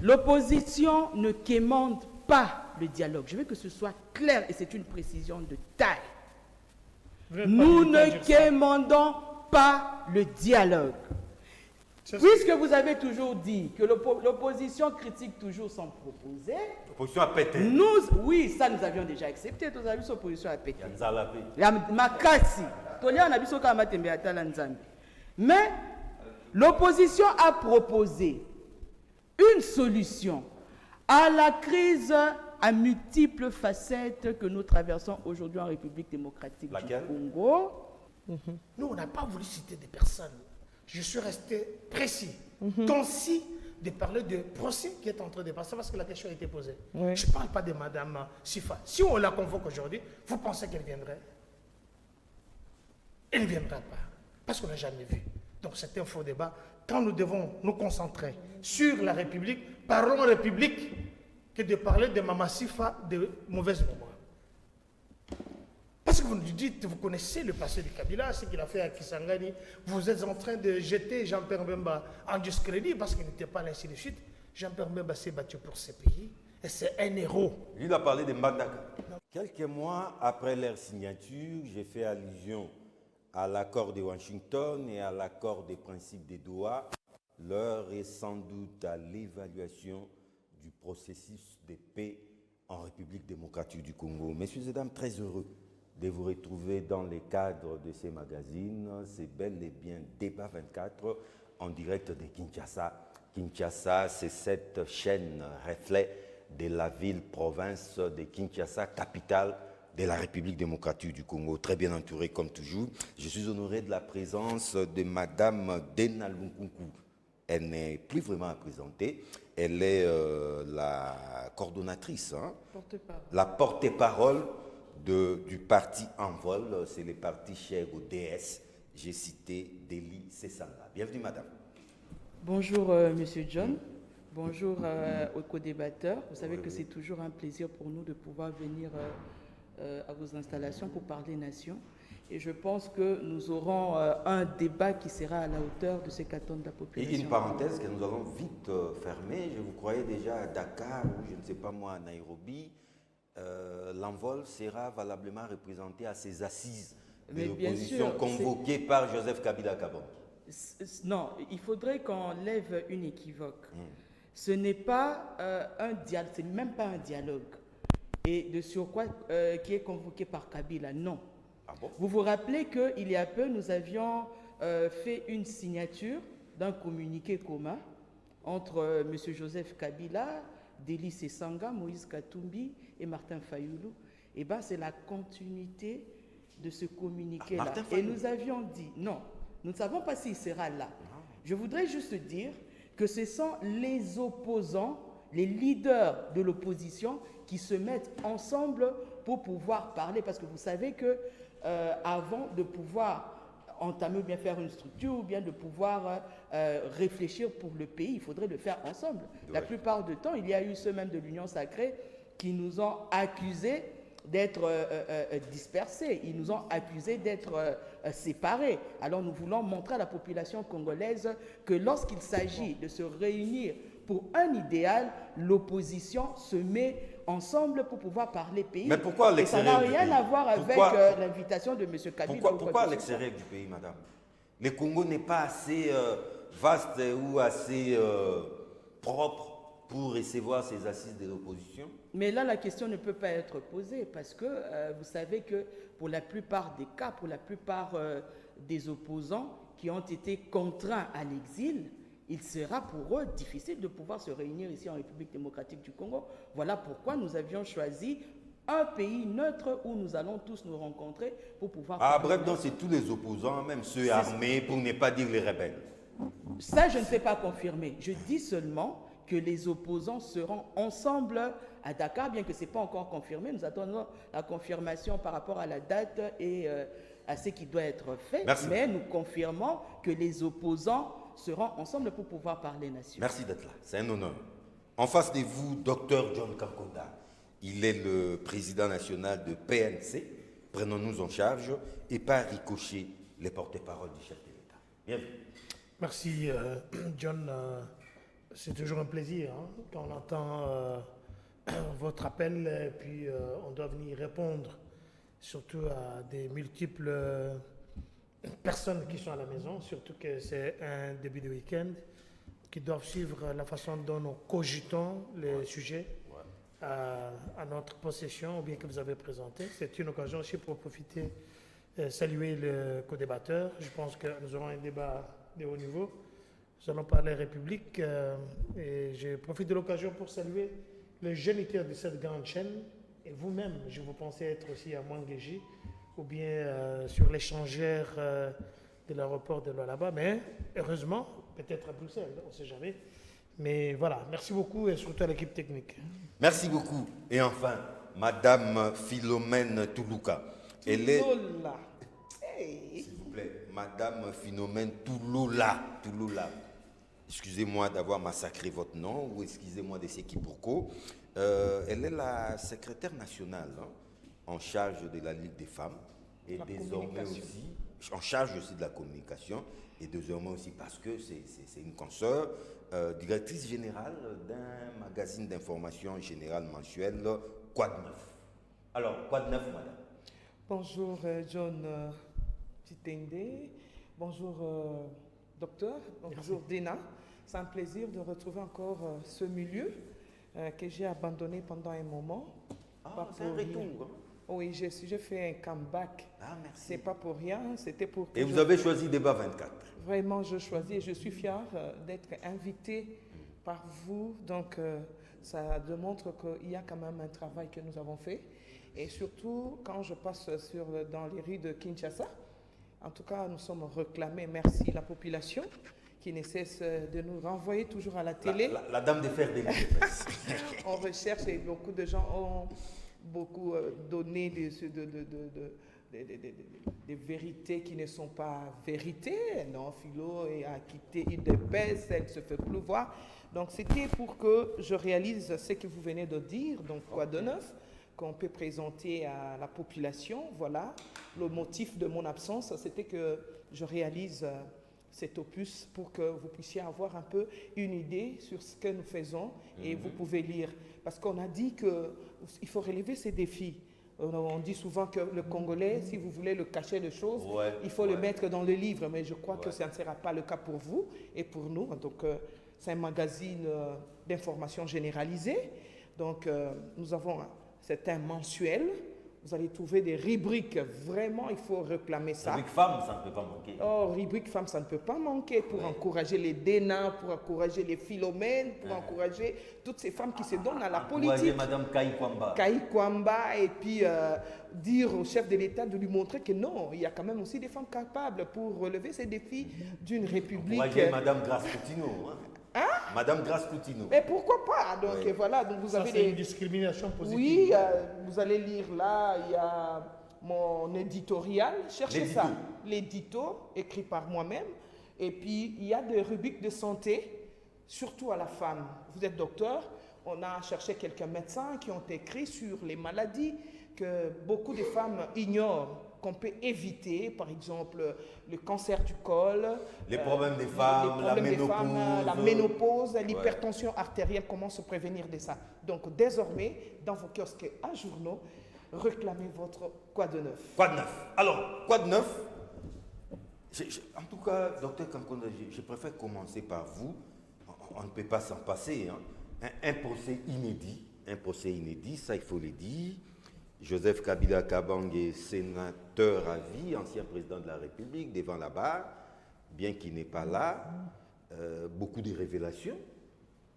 L'opposition ne quémande pas le dialogue. Je veux que ce soit clair et c'est une précision de taille. Nous ne quémandons pas le dialogue. Puisque vous avez toujours dit que l'opposition critique toujours sans proposer, l'opposition a pété. Oui, ça nous avions déjà accepté. Nous avions l'opposition a pété. Mais l'opposition a proposé une solution à la crise à multiples facettes que nous traversons aujourd'hui en République démocratique du Congo. Nous, on n'a pas voulu citer des personnes. Je suis resté précis, concis de parler du procès qui est en train de passer parce que la question a été posée. Oui. Je ne parle pas de Mme Sifa. Si on la convoque aujourd'hui, vous pensez qu'elle viendrait? Elle ne viendra pas parce qu'on n'a jamais vu. Donc c'est un faux débat. Quand nous devons nous concentrer sur la République, parlons République que de parler de Mme Sifa de mauvaises moments. Parce que vous nous dites, vous connaissez le passé de Kabila, ce qu'il a fait à Kisangani, vous êtes en train de jeter Jean-Pierre Bemba en discrédit parce qu'il n'était pas là, ainsi de suite. Jean-Pierre Bemba s'est battu pour ce pays et c'est un héros. Il a parlé de Mbandaka. Quelques mois après leur signature, j'ai fait allusion à l'accord de Washington et à l'accord des principes de Doha. L'heure est sans doute à l'évaluation du processus de paix en République démocratique du Congo. Messieurs et dames, très heureux de vous retrouver dans les cadres de ces magazines. C'est bel et bien Débat 24 en direct de Kinshasa. Kinshasa, c'est cette chaîne reflet de la ville-province de Kinshasa, capitale de la République démocratique du Congo. Très bien entouré comme toujours. Je suis honoré de la présence de Madame Dena Lunkunku. Elle n'est plus vraiment à présenter. Elle est la coordonnatrice, la porte-parole du parti Envol, c'est le parti cher au DS. J'ai cité Deli Sessanga. Bienvenue, madame. Bonjour, monsieur John. Bonjour aux co-débatteurs. Vous savez que c'est toujours un plaisir pour nous de pouvoir venir à vos installations pour parler nation. Et je pense que nous aurons un débat qui sera à la hauteur de ce qu'attendent la population. Et une parenthèse que nous allons vite fermer. Je vous croyais déjà à Dakar ou je ne sais pas moi à Nairobi. L'Envol sera valablement représenté à ces assises de l'opposition convoquées par Joseph Kabila Kabange. Non, il faudrait qu'on lève une équivoque. Ce n'est pas un dialogue, c'est même pas un dialogue. Et de surcroît qui est convoqué par Kabila, non. Ah bon? Vous vous rappelez qu'il y a peu, nous avions fait une signature d'un communiqué commun entre M. Joseph Kabila, Deli Sessanga, Moïse Katumbi et Martin Fayoulou. Eh bien, c'est la continuité de ce communiqué-là. Et nous avions dit, non, nous ne savons pas s'il sera là. Je voudrais juste dire que ce sont les opposants, les leaders de l'opposition qui se mettent ensemble pour pouvoir parler. Parce que vous savez que avant de pouvoir entamer ou bien faire une structure ou bien de pouvoir réfléchir pour le pays, il faudrait le faire ensemble. La plupart du temps, il y a eu ceux même de l'Union sacrée qui nous ont accusés d'être dispersés, ils nous ont accusés d'être séparés. Alors nous voulons montrer à la population congolaise que lorsqu'il s'agit de se réunir pour un idéal, l'opposition se met ensemble pour pouvoir parler pays. Mais pourquoi à l'extérieur du pays? Ça n'a rien à voir avec l'invitation de M. Kabila. Pourquoi à l'extérieur du pays, madame? Le Congo n'est pas assez vaste ou assez propre pour recevoir ces assises de l'opposition? Mais là, la question ne peut pas être posée parce que vous savez que pour la plupart des cas, pour la plupart des opposants qui ont été contraints à l'exil, il sera pour eux difficile de pouvoir se réunir ici en République démocratique du Congo. Voilà pourquoi nous avions choisi un pays neutre où nous allons tous nous rencontrer pour pouvoir... Ah, bref, donc c'est tous les opposants, même ceux armés, pour ne pas dire les rebelles. Ça, je ne sais pas confirmer. Je dis seulement que les opposants seront ensemble à Dakar, bien que ce n'est pas encore confirmé. Nous attendons la confirmation par rapport à la date et à ce qui doit être fait. Merci. Mais nous confirmons que les opposants seront ensemble pour pouvoir parler nation. Merci d'être là, c'est un honneur. En face de vous, Dr John Kankonda. Il est le président national de PNC. Prenons-nous en charge et par ricochet les porte-parole du chef de l'État. Bienvenue. Merci, John. C'est toujours un plaisir hein, quand on entend votre appel et puis on doit venir répondre, surtout à des multiples personnes qui sont à la maison, surtout que c'est un début de week-end, qui doivent suivre la façon dont nous cogitons les sujets à notre possession ou bien que vous avez présenté. C'est une occasion aussi pour profiter, saluer le co-débatteur. Je pense que nous aurons un débat de haut niveau. Nous allons parler République et je profite de l'occasion pour saluer le géniteur de cette grande chaîne et vous-même, je vous pensais être aussi à Mwangeji ou bien sur l'échangeur de l'aéroport de Lualaba, mais heureusement, peut-être à Bruxelles, on ne sait jamais. Mais voilà, merci beaucoup et surtout à l'équipe technique. Merci beaucoup. Et enfin, Madame Philomène Toulouka. Elle est... Hey. S'il vous plaît, Madame Philomène Touloula. Excusez-moi d'avoir massacré votre nom, ou excusez-moi de ce quiproquo. Elle est la secrétaire nationale en charge de la Ligue des femmes et désormais aussi en charge aussi de la communication et désormais aussi parce que c'est une consoeur, directrice générale d'un magazine d'information générale mensuel, Quoi de neuf? Alors, quoi de neuf, madame? Bonjour John Titende, bonjour docteur, bonjour Dina. C'est un plaisir de retrouver encore ce milieu que j'ai abandonné pendant un moment. Ah, c'est un retour. Oui, j'ai fait un comeback. Ah, merci. C'est pas pour rien, c'était pour que Et vous avez choisi Débat 24. Vraiment, je choisis et je suis fière d'être invitée par vous. Donc, ça démontre qu'il y a quand même un travail que nous avons fait. Et surtout, quand je passe dans les rues de Kinshasa, en tout cas, nous sommes réclamés, merci la population, qui ne cesse de nous renvoyer toujours à la télé. La dame de fer des livres. On recherche et beaucoup de gens ont beaucoup donné des vérités qui ne sont pas vérités. Non, Philo a quitté IDPS, elle se fait plus voir. Donc c'était pour que je réalise ce que vous venez de dire, donc quoi de neuf, qu'on peut présenter à la population. Voilà, le motif de mon absence, c'était que je réalise cet opus pour que vous puissiez avoir un peu une idée sur ce que nous faisons et vous pouvez lire. Parce qu'on a dit qu'il faut relever ces défis. On dit souvent que le Congolais, si vous voulez le cacher de choses, il faut le mettre dans le livre. Mais je crois que ça ne sera pas le cas pour vous et pour nous. Donc, c'est un magazine d'information généralisée. Donc, nous avons un mensuel. Vous allez trouver des rubriques. Vraiment, il faut réclamer ça. Rubrique femme, ça ne peut pas manquer. Oh, rubrique femme, ça ne peut pas manquer pour encourager les Déna, pour encourager les Philomènes, pour encourager toutes ces femmes qui se donnent à la politique. Madame Kaïkwamba. Kaïkwamba, et puis dire au chef de l'État de lui montrer que non, il y a quand même aussi des femmes capables pour relever ces défis d'une république. Encourager Madame Grace Coutinho. Madame Grace Coutinho. Et pourquoi pas? Donc voilà, donc vous avez c'est une discrimination positive. Oui, vous allez lire là, il y a mon éditorial, cherchez ça, l'édito écrit par moi-même. Et puis il y a des rubriques de santé, surtout à la femme. Vous êtes docteur, on a cherché quelques médecins qui ont écrit sur les maladies que beaucoup de femmes ignorent, qu'on peut éviter, par exemple le cancer du col, les problèmes des femmes, la ménopause, l'hypertension artérielle, comment se prévenir de ça. Donc désormais, dans vos kiosques à journaux, réclamez votre quoi de neuf. Quoi de neuf? Alors, quoi de neuf? En tout cas, docteur Kankonda, je préfère commencer par vous. On ne peut pas s'en passer. Un procès inédit, ça il faut le dire. Joseph Kabila Kabange, sénateur à vie, ancien président de la République, devant la barre, bien qu'il n'est pas là, beaucoup de révélations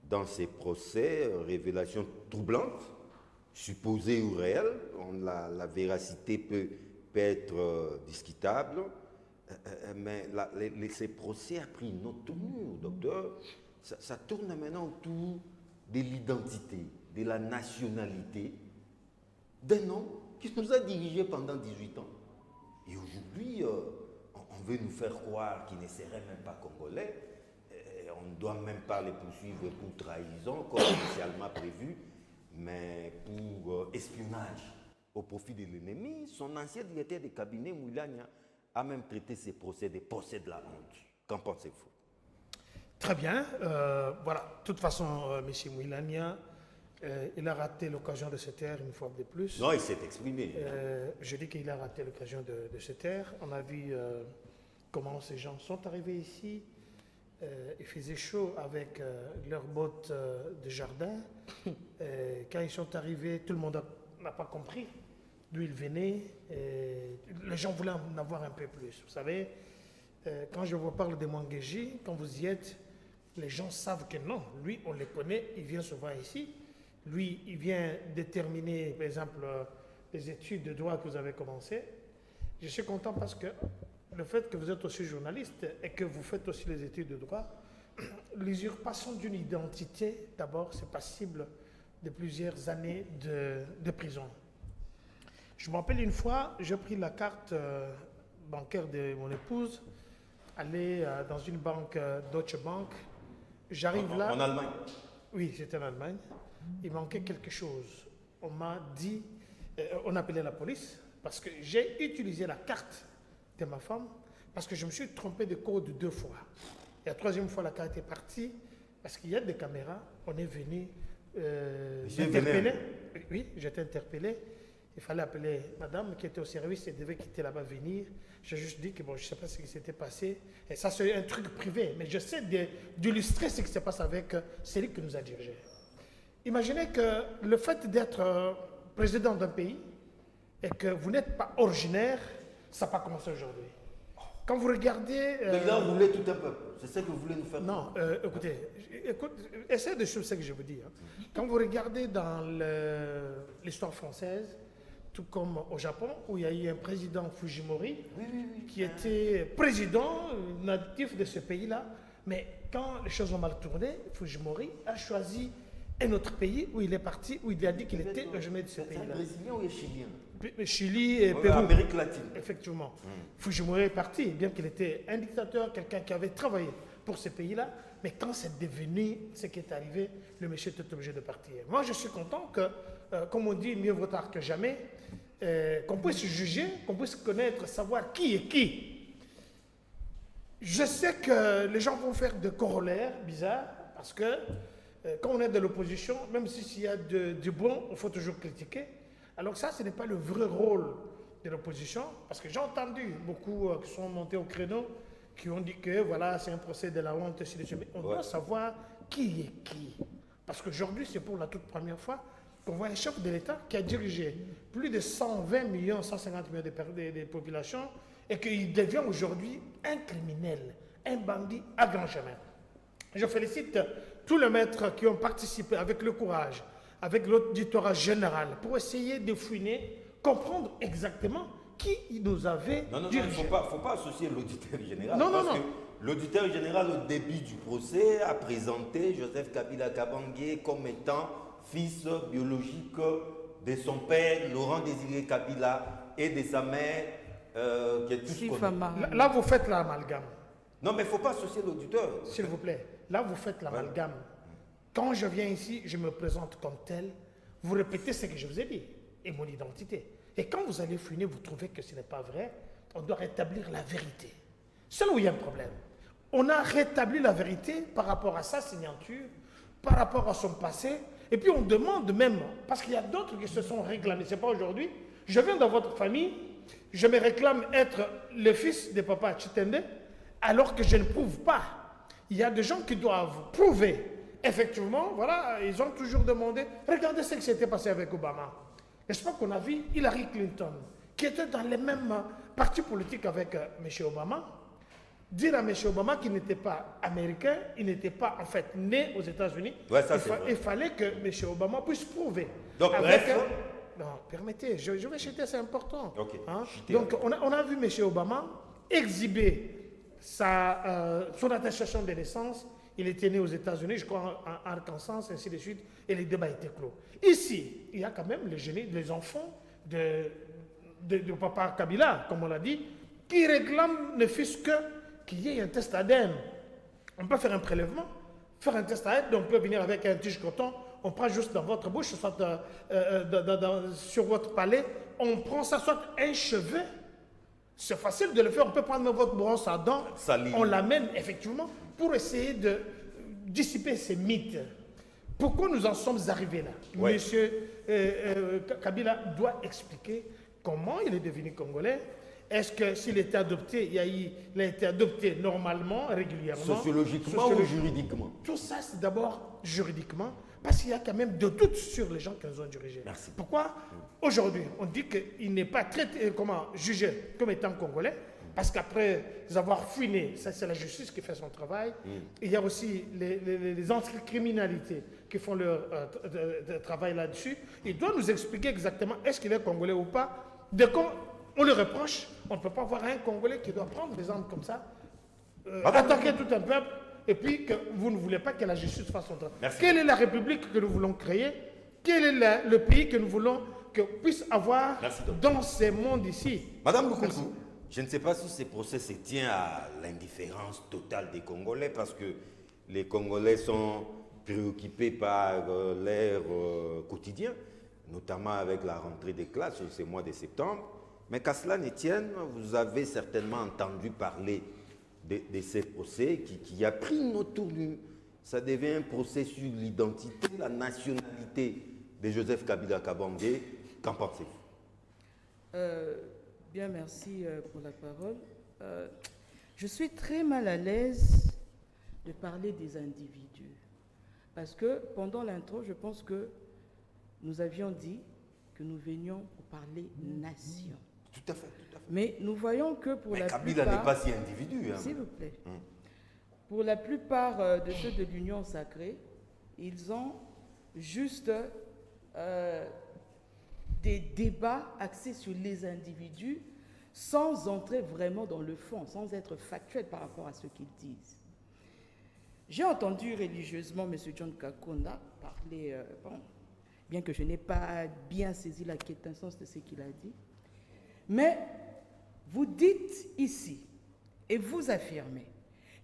dans ces procès, révélations troublantes, supposées ou réelles. La véracité peut être discutable, mais ces procès a pris une autre tournure, docteur. Ça tourne maintenant autour de l'identité, de la nationalité, d'un homme qui nous a dirigés pendant 18 ans. Et aujourd'hui, on veut nous faire croire qu'il ne serait même pas congolais. On ne doit même pas les poursuivre pour trahison, comme initialement prévu, mais pour espionnage au profit de l'ennemi. Son ancien directeur de cabinet, Moulania, a même traité ces procès de procès de la honte. Qu'en pensez-vous? Très bien. Voilà. De toute façon, M. Mouilania, il a raté l'occasion de se taire une fois de plus. Non, il s'est exprimé. Je dis qu'il a raté l'occasion de se taire. On a vu comment ces gens sont arrivés ici. Il faisait chaud avec leurs bottes de jardin. Quand ils sont arrivés, tout le monde n'a pas compris d'où ils venaient. Les gens voulaient en avoir un peu plus. Vous savez, quand je vous parle de Mwangeji, quand vous y êtes, les gens savent que non. Lui, on le connaît, il vient souvent ici. Lui, il vient de terminer, par exemple, les études de droit que vous avez commencées. Je suis content parce que le fait que vous êtes aussi journaliste et que vous faites aussi les études de droit, l'usurpation d'une identité, d'abord, c'est passible de plusieurs années de prison. Je me rappelle une fois, j'ai pris la carte bancaire de mon épouse, aller dans une banque, Deutsche Bank. J'arrive là. En Allemagne? Oui, j'étais en Allemagne. Il manquait quelque chose. On m'a dit, on appelait la police parce que j'ai utilisé la carte de ma femme parce que je me suis trompé de code 2 fois. Et la 3e fois, la carte est partie parce qu'il y a des caméras. On est venu interpeller. Oui, j'étais interpellé. Il fallait appeler madame qui était au service et devait quitter là-bas, venir. J'ai juste dit que bon, je ne sais pas ce qui s'était passé. Et ça, c'est un truc privé. Mais je sais d'illustrer ce qui se passe avec celui qui nous a dirigés. Imaginez que le fait d'être président d'un pays et que vous n'êtes pas originaire, ça n'a pas commencé aujourd'hui. Quand vous regardez... Là, vous voulez tout un peuple. C'est ça que vous voulez nous faire. Non, écoutez, essayez de suivre ce que je vous dis. Hein. Quand vous regardez dans l'histoire française, tout comme au Japon, où il y a eu un président Fujimori, qui était président natif de ce pays-là, mais quand les choses ont mal tourné, Fujimori a choisi un autre pays où il est parti, où il a dit qu'il était le jamais de ce pays-là. C'est un Brésilien ou un Chilien? Chili et Pérou. Amérique latine. Effectivement. Fujimori est parti, bien qu'il était un dictateur, quelqu'un qui avait travaillé pour ce pays-là, mais quand c'est devenu ce qui est arrivé, le monsieur était obligé de partir. Moi, je suis content que, comme on dit, mieux vaut tard que jamais, qu'on puisse juger, qu'on puisse connaître, savoir qui est qui. Je sais que les gens vont faire des corollaires bizarres, parce que quand on est de l'opposition, même s'il y a du bon, il faut toujours critiquer. Alors ça, ce n'est pas le vrai rôle de l'opposition, parce que j'ai entendu beaucoup qui sont montés au créneau, qui ont dit que voilà, c'est un procès de la honte, mais on doit savoir qui est qui. Parce qu'aujourd'hui, c'est pour la toute première fois qu'on voit un chef de l'État qui a dirigé plus de 120 millions, 150 millions de populations, et qu'il devient aujourd'hui un criminel, un bandit à grand chemin. Je félicite tous les maîtres qui ont participé avec le courage, avec l'auditorat général, pour essayer de fouiner, comprendre exactement qui nous avait dirigé. Non, il ne faut pas associer l'auditeur général. Non. Que l'auditeur général, au début du procès, a présenté Joseph Kabila Kabange comme étant fils biologique de son père, Laurent Désiré Kabila, et de sa mère, qui est tous connue. Là, vous faites l'amalgame. Non, mais il ne faut pas associer l'auditeur. S'il vous plaît, là, vous faites l'amalgame. Quand je viens ici, je me présente comme tel. Vous répétez ce que je vous ai dit et mon identité. Et quand vous allez fouiner, vous trouvez que ce n'est pas vrai, on doit rétablir la vérité. C'est là où il y a un problème. On a rétabli la vérité par rapport à sa signature, par rapport à son passé, et puis on demande même, parce qu'il y a d'autres qui se sont réclamés, ce n'est pas aujourd'hui, je viens dans votre famille, je me réclame être le fils de papa Chitende, alors que je ne prouve pas. Il y a des gens qui doivent prouver. Effectivement, voilà, ils ont toujours demandé, regardez ce qui s'était passé avec Obama. N'est-ce pas qu'on a vu Hillary Clinton, qui était dans les mêmes partis politiques avec M. Obama, dire à M. Obama qu'il n'était pas américain, il n'était pas en fait né aux États-Unis. Ouais, il fallait que M. Obama puisse prouver. Donc, non, permettez, je vais chuter, c'est important. Okay. Hein? Donc, on a vu M. Obama exhiber son attestation de naissance. Il était né aux États-Unis, je crois en Arkansas, ainsi de suite, et les débats étaient clos. Ici, il y a quand même les enfants de papa Kabila, comme on l'a dit, qui réclament ne fût-ce qu'il y ait un test ADN. On peut faire un prélèvement, faire un test ADN, on peut venir avec un tige coton, on prend juste dans votre bouche, soit sur votre palais, on prend ça, soit un cheveu. C'est facile de le faire, on peut prendre votre brosse à dents, on l'amène effectivement. pour essayer de dissiper ces mythes. Pourquoi nous en sommes arrivés là? Ouais. Monsieur Kabila doit expliquer comment il est devenu congolais. Est-ce que s'il était adopté, il a été adopté normalement, régulièrement? Sociologiquement ou juridiquement? Tout ça, c'est d'abord juridiquement, parce qu'il y a quand même de doutes sur les gens qui nous ont dirigés. Merci. Pourquoi aujourd'hui, on dit qu'il n'est pas jugé comme étant congolais, parce qu'après avoir fouiné, ça c'est la justice qui fait son travail. Il y a aussi les anticriminalités qui font leur travail là-dessus. Il doit nous expliquer exactement est-ce qu'il est congolais ou pas. Dès qu'on le reproche, on ne peut pas voir un Congolais qui doit prendre des armes comme ça, attaquer tout un peuple, et puis que vous ne voulez pas que la justice fasse son travail. Merci. Quelle est la république que nous voulons créer? Quel est le pays que nous voulons que puisse avoir dans ces mondes ici? Madame Lukunku, je ne sais pas si ce procès se tient à l'indifférence totale des Congolais, parce que les Congolais sont préoccupés par leur quotidien, notamment avec la rentrée des classes ce mois de septembre. Mais qu'à cela ne tienne, vous avez certainement entendu parler de ces procès qui a pris une autre tournure. Ça devient un procès sur l'identité, la nationalité de Joseph Kabila Kabange. Qu'en pensez-vous? Bien, merci pour la parole. Je suis très mal à l'aise de parler des individus. Parce que pendant l'intro, je pense que nous avions dit que nous venions pour parler nation. Tout à fait, tout à fait. Mais nous voyons que pour la Kabila plupart... n'est pas si individu. Hein. S'il vous plaît. Pour la plupart de ceux de l'Union sacrée, ils ont juste des débats axés sur les individus sans entrer vraiment dans le fond, sans être factuel par rapport à ce qu'ils disent. J'ai entendu religieusement M. John Kakonda parler, bien que je n'ai pas bien saisi la quintessence de ce qu'il a dit, mais vous dites ici, et vous affirmez,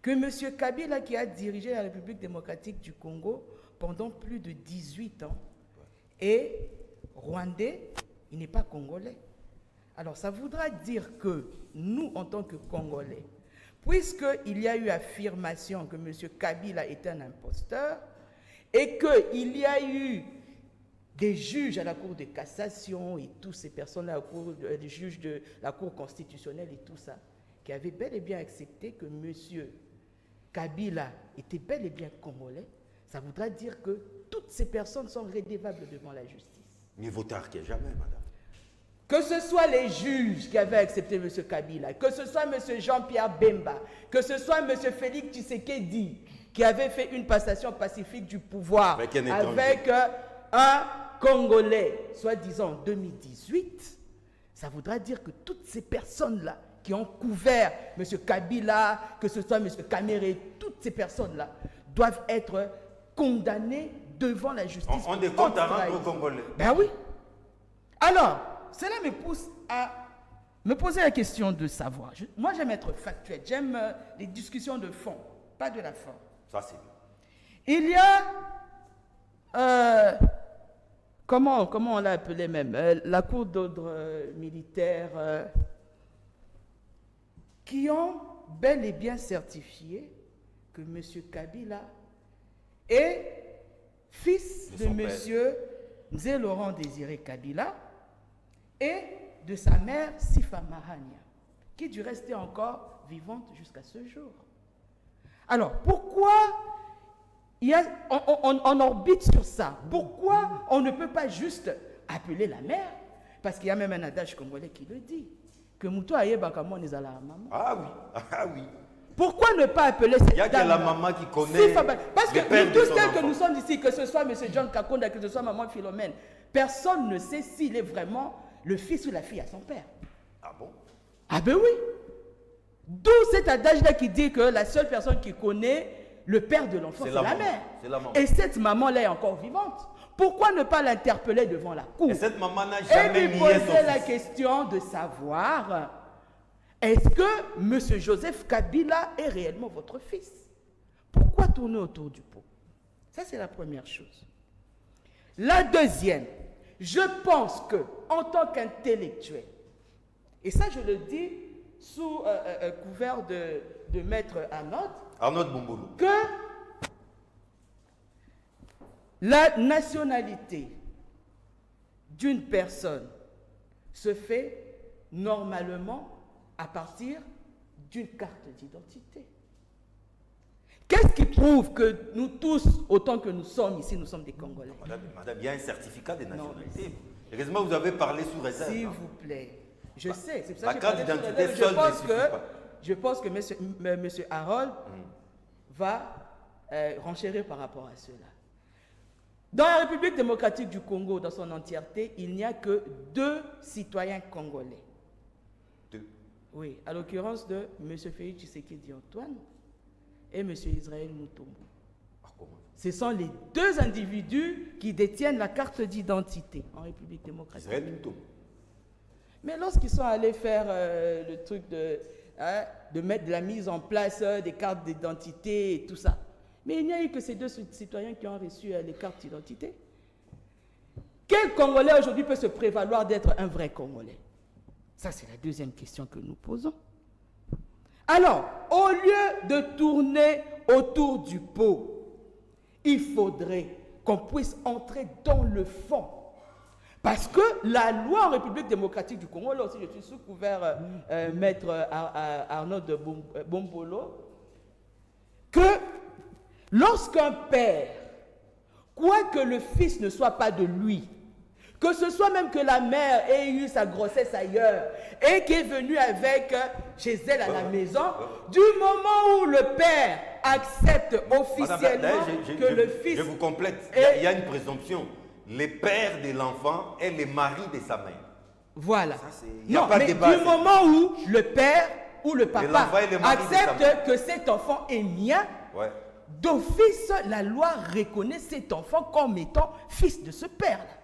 que M. Kabila, qui a dirigé la République démocratique du Congo pendant plus de 18 ans, est rwandais, il n'est pas congolais. Alors ça voudra dire que nous, en tant que Congolais, puisqu'il y a eu affirmation que M. Kabila est un imposteur, et qu'il y a eu des juges à la Cour de cassation et toutes ces personnes-là, des juges de la Cour constitutionnelle et tout ça, qui avaient bel et bien accepté que M. Kabila était bel et bien congolais, ça voudra dire que toutes ces personnes sont redevables devant la justice. Mieux vaut tard que jamais, madame. Que ce soit les juges qui avaient accepté M. Kabila, que ce soit M. Jean-Pierre Bemba, que ce soit M. Félix Tshisekedi, qui avait fait une passation pacifique du pouvoir avec un Congolais, soi-disant en 2018, ça voudra dire que toutes ces personnes-là qui ont couvert M. Kabila, que ce soit M. Kamere, toutes ces personnes-là doivent être condamnées devant la justice. On est compte à rendre aux Congolais. Ben oui. Alors, cela me pousse à me poser la question de savoir. Moi, j'aime être factuel. J'aime les discussions de fond, pas de la forme. Ça, c'est bien. Il y a, comment on l'a appelé même, la Cour d'ordre militaire, qui ont bel et bien certifié que M. Kabila est fils de M. Mzee Laurent Désiré Kabila et de sa mère Sifa Mahania, qui du reste est encore vivante jusqu'à ce jour. Alors, pourquoi on orbite sur ça? Pourquoi on ne peut pas juste appeler la mère? Parce qu'il y a même un adage congolais qui le dit, que Moutou Ayeba Kamon est à la maman. Ah oui, ah oui. Pourquoi ne pas appeler cette dame? Il y a que la maman qui connaît. Parce que nous tous tels que nous sommes ici, que ce soit M. John Kakonda, que ce soit maman Philomène, personne ne sait s'il est vraiment le fils ou la fille à son père. Ah bon? Ah ben oui. D'où cet adage-là qui dit que la seule personne qui connaît le père de l'enfant, c'est la mère. C'est la maman. Et cette maman-là est encore vivante. Pourquoi ne pas l'interpeller devant la cour? Et cette maman n'a jamais lui nié poser son la fils. question de savoir, est-ce que M. Joseph Kabila est réellement votre fils? Pourquoi tourner autour du pot? Ça, c'est la première chose. La deuxième, je pense que, en tant qu'intellectuel, et ça je le dis sous couvert de maître Arnaud, Arnaud Bombolo. Que la nationalité d'une personne se fait normalement à partir d'une carte d'identité. Qu'est-ce qui prouve que nous tous, autant que nous sommes ici, nous sommes des Congolais? Madame, il y a un certificat de nationalité. Heureusement, vous avez parlé sous réserve. S'il vous plaît. Je sais, c'est pour ça la que carte d'identité seule ne suffit pas. Je pense que monsieur Harold va renchérir par rapport à cela. Dans la République démocratique du Congo, dans son entièreté, il n'y a que 2 citoyens congolais. 2? Oui, à l'occurrence de M. Félix Tshisekedi Antoine et M. Israël Mutombo. Ce sont les 2 individus qui détiennent la carte d'identité en République démocratique. Israël Mutombo. Mais lorsqu'ils sont allés faire le truc de mettre de la mise en place des cartes d'identité et tout ça, mais il n'y a eu que ces 2 citoyens qui ont reçu les cartes d'identité. Quel Congolais aujourd'hui peut se prévaloir d'être un vrai Congolais? Ça, c'est la deuxième question que nous posons. Alors, au lieu de tourner autour du pot, il faudrait qu'on puisse entrer dans le fond. Parce que la loi en République démocratique du Congo, là aussi je suis sous couvert maître Arnaud de Bombolo, que lorsqu'un père, quoique le fils ne soit pas de lui, que ce soit même que la mère ait eu sa grossesse ailleurs et qui est venue avec chez elle à la maison, du moment où le père accepte officiellement que le fils... Je vous complète, il y a une présomption. Les pères de l'enfant et les maris de sa mère. Voilà. Il n'y a pas de débat. Du moment où le père ou le papa accepte que cet enfant est mien, d'office, la loi reconnaît cet enfant comme étant fils de ce père-là.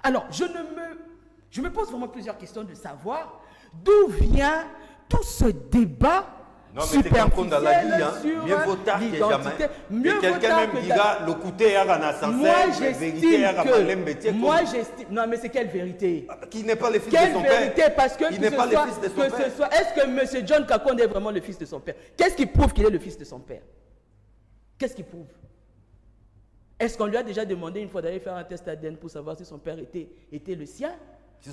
Alors, je me pose vraiment plusieurs questions de savoir d'où vient tout ce débat. Non, mais c'est comme on l'a dit, hein, mieux vaut tard que jamais. Mieux quelqu'un même dira le côté à un ascenseur, moi j'estime, non mais c'est quelle vérité? Qui n'est pas le fils quelle de son père? Vérité, parce que il n'est pas le fils de son père. Est-ce que M. John Kakonde est vraiment le fils de son père? Qu'est-ce qui prouve qu'il est le fils de son père? Qu'est-ce qui prouve? Est-ce qu'on lui a déjà demandé une fois d'aller faire un test ADN pour savoir si son père était le sien?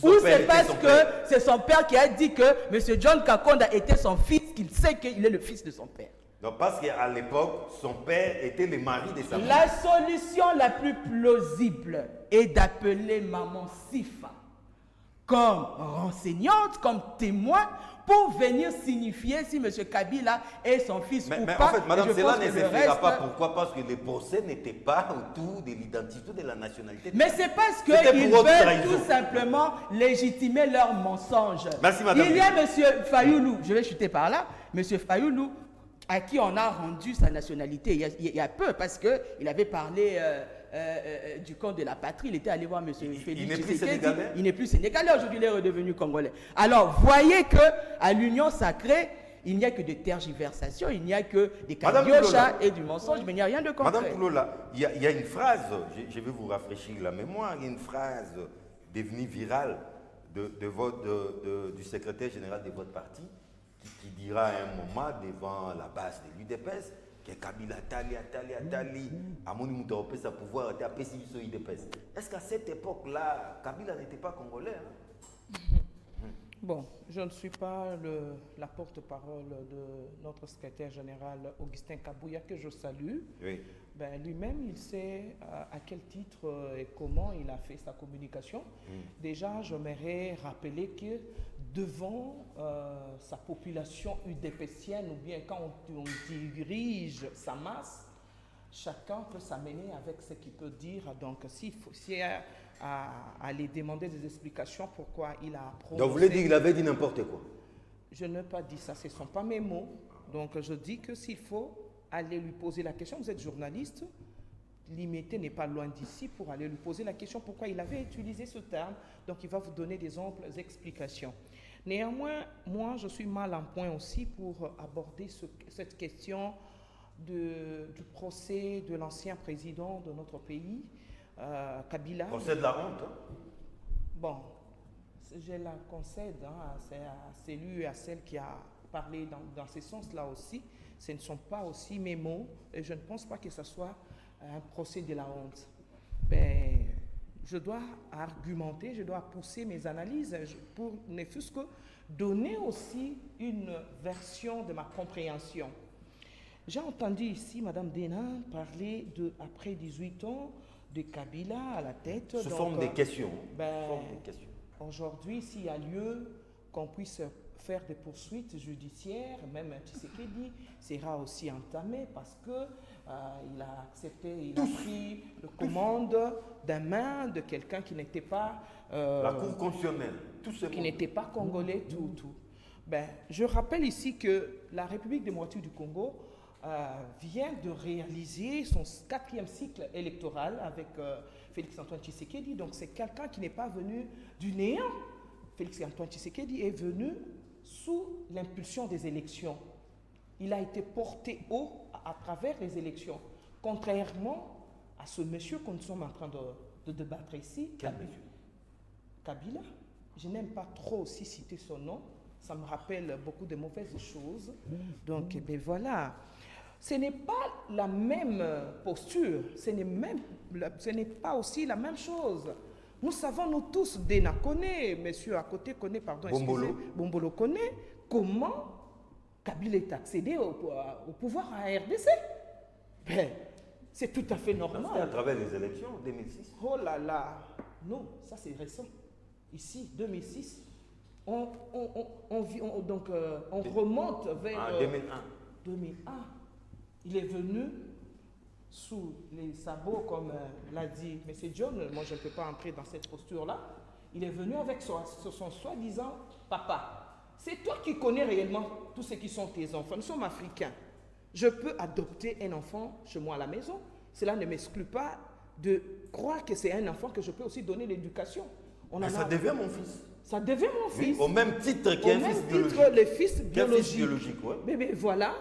Ou c'est parce que c'est son père qui a dit que M. John Kakonda était son fils qu'il sait qu'il est le fils de son père? Donc parce qu'à l'époque, son père était le mari de sa mère. La solution la plus plausible est d'appeler maman Sifa comme renseignante, comme témoin, pour venir signifier si M. Kabila est son fils ou pas. En fait, madame, cela ne se fera pas. Pourquoi? Parce que le procès n'était pas autour de l'identité de la nationalité. Mais c'est parce qu'ils veulent tout simplement légitimer leur mensonge. Merci, madame. Il y a M. Fayoulou, je vais chuter par là, M. Fayoulou, à qui on a rendu sa nationalité il y a peu, parce qu'il avait parlé du camp de la patrie, il était allé voir M. Félix. Il n'est plus sénégalais. Il n'est plus sénégalais, aujourd'hui il est redevenu congolais. Alors, voyez qu'à l'union sacrée, il n'y a que de tergiversations, il n'y a que des cabiochas et du mensonge, mais il n'y a rien de concret. Madame Poulola, il y a une phrase, je vais vous rafraîchir la mémoire, il y a une phrase devenue virale du secrétaire général de votre parti, qui dira à un moment devant la base de l'UDPS que Kabila Tali, Amoni Moutaopé, sa pouvoir était appelé sur l'UDPS. Est-ce qu'à cette époque-là, Kabila n'était pas congolais, hein? Bon, je ne suis pas la porte-parole de notre secrétaire général Augustin Kabouya, que je salue. Oui. Ben, lui-même, il sait à quel titre et comment il a fait sa communication. Déjà, j'aimerais rappeler que devant sa population udépécienne, ou bien quand on dirige sa masse, chacun peut s'amener avec ce qu'il peut dire. Donc, s'il y a à aller demander des explications pourquoi il a prononcé... Donc, vous voulez dire qu'il avait dit n'importe quoi? Je n'ai pas dit ça, ce ne sont pas mes mots. Donc, je dis que s'il faut aller lui poser la question, vous êtes journaliste, Limité n'est pas loin d'ici pour aller lui poser la question pourquoi il avait utilisé ce terme. Donc, il va vous donner des amples explications. Néanmoins, moi, je suis mal en point aussi pour aborder cette question du procès de l'ancien président de notre pays, Kabila. Procès de la honte, hein? Bon, je la concède à celui et à celle qui a parlé dans ce sens-là aussi. Ce ne sont pas aussi mes mots et je ne pense pas que ce soit un procès de la honte. Ben, je dois argumenter, je dois pousser mes analyses pour ne fût-ce que donner aussi une version de ma compréhension. J'ai entendu ici Mme Dena parler de, après 18 ans, de Kabila à la tête. Ce sont des questions. Ben, aujourd'hui, s'il y a lieu qu'on puisse faire des poursuites judiciaires, même Tshisekedi sera aussi entamé parce que il a accepté, il a pris le commande d'un main de quelqu'un qui n'était pas la Cour constitutionnelle, tout ce qui n'était pas congolais, tout. Ben, je rappelle ici que la République démocratique du Congo vient de réaliser son 4e cycle électoral avec Félix-Antoine Tshisekedi. Donc c'est quelqu'un qui n'est pas venu du néant. Félix-Antoine Tshisekedi est venu sous l'impulsion des élections. Il a été porté haut à travers les élections. Contrairement à ce monsieur que nous sommes en train de débattre ici, Kabila. Je n'aime pas trop aussi citer son nom. Ça me rappelle beaucoup de mauvaises choses. Donc, ben voilà. Ce n'est pas la même posture. Ce n'est pas aussi la même chose. Nous savons, nous tous, Dena connaît, monsieur à côté connaît, pardon, Bombolo connaît, comment Kabila est accédé au pouvoir à RDC. Ben, c'est tout à fait normal. C'était à travers les élections, 2006. Oh là là. Non, ça c'est récent. Ici, 2006, on remonte vers 2001. 2001. Il est venu sous les sabots, comme l'a dit M. John. Moi, je ne peux pas entrer dans cette posture-là. Il est venu avec son soi-disant papa. C'est toi qui connais réellement tous ceux qui sont tes enfants. Nous sommes africains. Je peux adopter un enfant chez moi à la maison. Cela ne m'exclut pas de croire que c'est un enfant que je peux aussi donner l'éducation. Ça devient mon fils. Ça devient mon fils. Oui, au même titre qu'un fils biologique. Le fils biologique. Ouais. Mais voilà,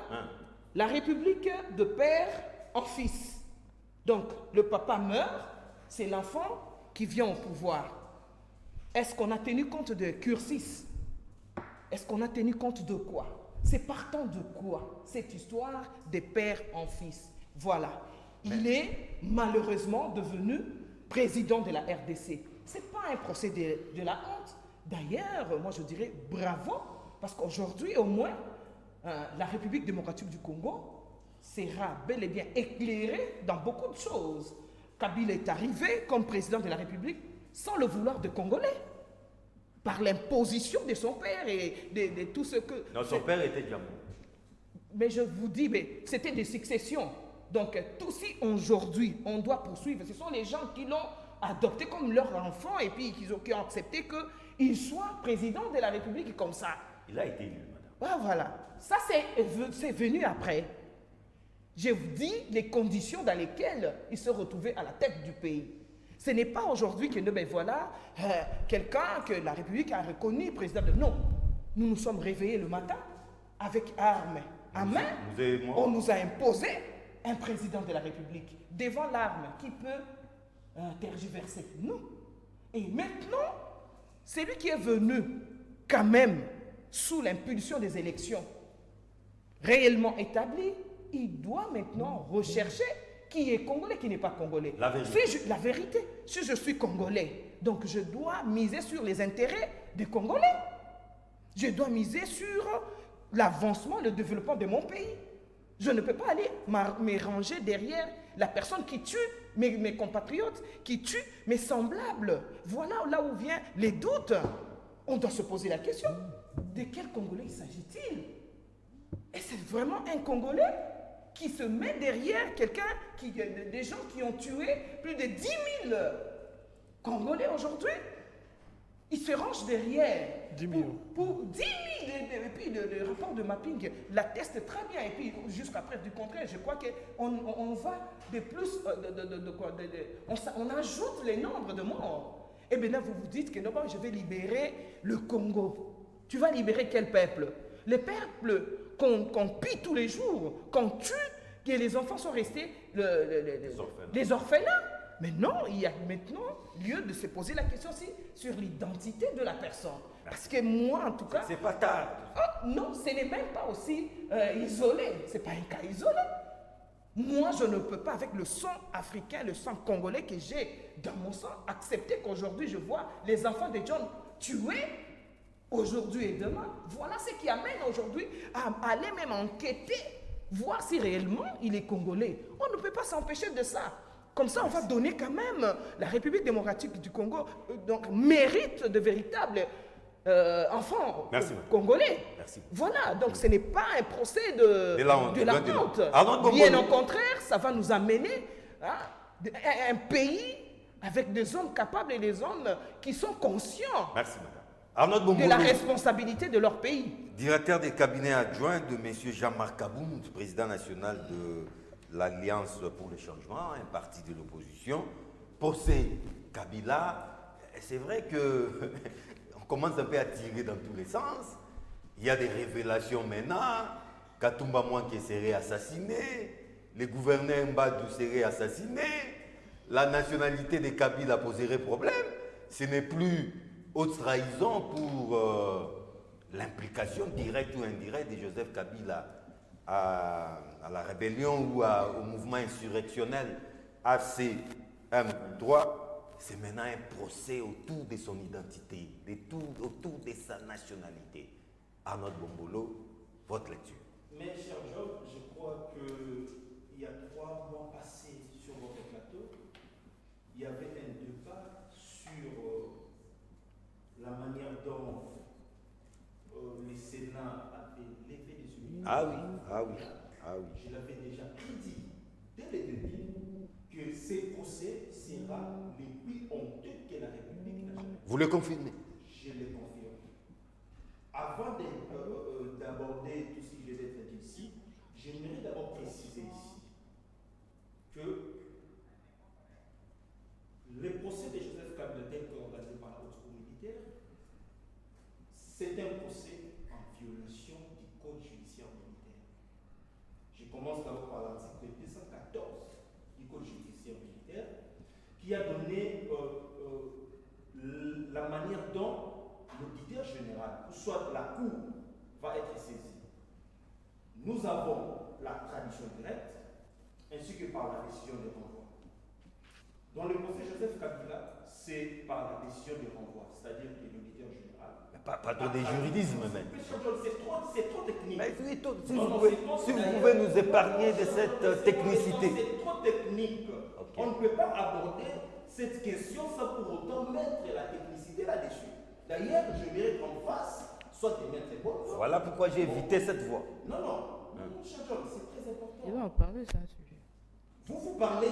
la République de père en fils. Donc, le papa meurt, c'est l'enfant qui vient au pouvoir. Est-ce qu'on a tenu compte de cursus? Est-ce qu'on a tenu compte de quoi? C'est partant de quoi cette histoire des pères en fils? Voilà. Il est malheureusement devenu président de la RDC. Ce n'est pas un procès de la honte. D'ailleurs, moi je dirais bravo, parce qu'aujourd'hui au moins, la République démocratique du Congo sera bel et bien éclairée dans beaucoup de choses. Kabila est arrivé comme président de la République sans le vouloir de Congolais, par l'imposition de son père et de tout ce que... Non, son père était diamant. Mais je vous dis, c'était des successions. Donc, tout si aujourd'hui, on doit poursuivre, ce sont les gens qui l'ont adopté comme leur enfant et puis qui ont accepté qu'il soit président de la République comme ça. Il a été élu, madame. Ah, voilà. Ça, c'est venu après. Je vous dis les conditions dans lesquelles il se retrouvait à la tête du pays. Ce n'est pas aujourd'hui que, voilà, quelqu'un que la République a reconnu président de... Non, nous nous sommes réveillés le matin avec armes à main. On nous a imposé un président de la République devant l'arme qui peut tergiverser. Non. Et maintenant, c'est lui qui est venu quand même sous l'impulsion des élections réellement établies. Il doit maintenant rechercher qui est congolais, qui n'est pas congolais. La vérité. La vérité. Si je suis congolais, donc je dois miser sur les intérêts des Congolais. Je dois miser sur l'avancement, le développement de mon pays. Je ne peux pas aller me ranger derrière la personne qui tue mes compatriotes, qui tue mes semblables. Voilà là où viennent les doutes. On doit se poser la question, de quel Congolais s'agit-il? Est-ce vraiment un Congolais qui se met derrière quelqu'un, des gens qui ont tué plus de 10 000 Congolais aujourd'hui? Ils se rangent derrière 10 000. Pour 10 000. Et puis le rapport de mapping l'atteste très bien. Et puis jusqu'à preuve du contraire, je crois qu'on va de plus, on ajoute les nombres de morts. Et bien là, vous vous dites que non, je vais libérer le Congo. Tu vas libérer quel peuple? Les peuples qu'on pille tous les jours, qu'on tue, que les enfants sont restés les orphelins. Mais non, il y a maintenant lieu de se poser la question aussi sur l'identité de la personne. Parce que moi, en tout cas... C'est pas tard. Non, ce n'est même pas aussi isolé. Ce n'est pas un cas isolé. Moi, je ne peux pas, avec le sang africain, le sang congolais que j'ai dans mon sang, accepter qu'aujourd'hui, je vois les enfants de John tués aujourd'hui et demain. Voilà ce qui amène aujourd'hui à aller même enquêter, voir si réellement il est congolais. On ne peut pas s'empêcher de ça. Comme ça, on va donner quand même la République démocratique du Congo donc, mérite de véritables enfants congolais. Merci. Voilà, donc ce n'est pas un procès de la honte. Bien au contraire, ça va nous amener à un pays avec des hommes capables et des hommes qui sont conscients de la responsabilité de leur pays. Directeur des cabinets adjoints de M. Jean-Marc Kaboum, président national de l'Alliance pour le changement, un parti de l'opposition, procès Kabila. C'est vrai que on commence un peu à tirer dans tous les sens. Il y a des révélations maintenant. Katumba Mwanké serait assassiné, le gouverneur Mbadou serait assassiné, la nationalité de Kabila poserait problème. Ce n'est plus haute trahison pour l'implication directe ou indirecte de Joseph Kabila à la rébellion ou au mouvement insurrectionnel AC-M3. C'est maintenant un procès autour de son identité, autour de sa nationalité. Arnaud Bombolo, votre lecture. Mais cher Job, je crois qu'il y a 3 mois passés sur votre plateau, il y avait un débat sur la manière dont le Sénat avait levé des humiliations. Ah oui. Je l'avais déjà prédit dès le début que ce procès sera le plus honteux que la République n'a jamais. Vous le confirmez? Je le confirme. Avant d'aborder tout ce qui vient d'être dit ici, j'aimerais d'abord préciser ici que le procès de Joseph Kabila tel qu'organisé par la haute cour militaire, c'est un procès en violation du code judiciaire militaire. Je commence d'abord par l'article 214 du code judiciaire militaire qui a donné la manière dont l'auditeur général, ou soit la cour, va être saisie. Nous avons la tradition directe ainsi que par la décision de renvoi. Dans le procès Joseph Kabila, c'est par la décision de renvoi, c'est-à-dire que l'auditeur général. Pas de juridisme même. C'est trop technique. Mais si vous pouvez nous épargner de cette technicité. C'est trop technique. Okay. On ne peut pas aborder cette question sans pour autant mettre la technicité là-dessus. D'ailleurs, je mérite qu'on fasse, soit de mettre bonne voix. Voilà pourquoi j'ai évité cette voie. Non, cher John, c'est très important. Il va en parler, c'est un sujet. Vous parlez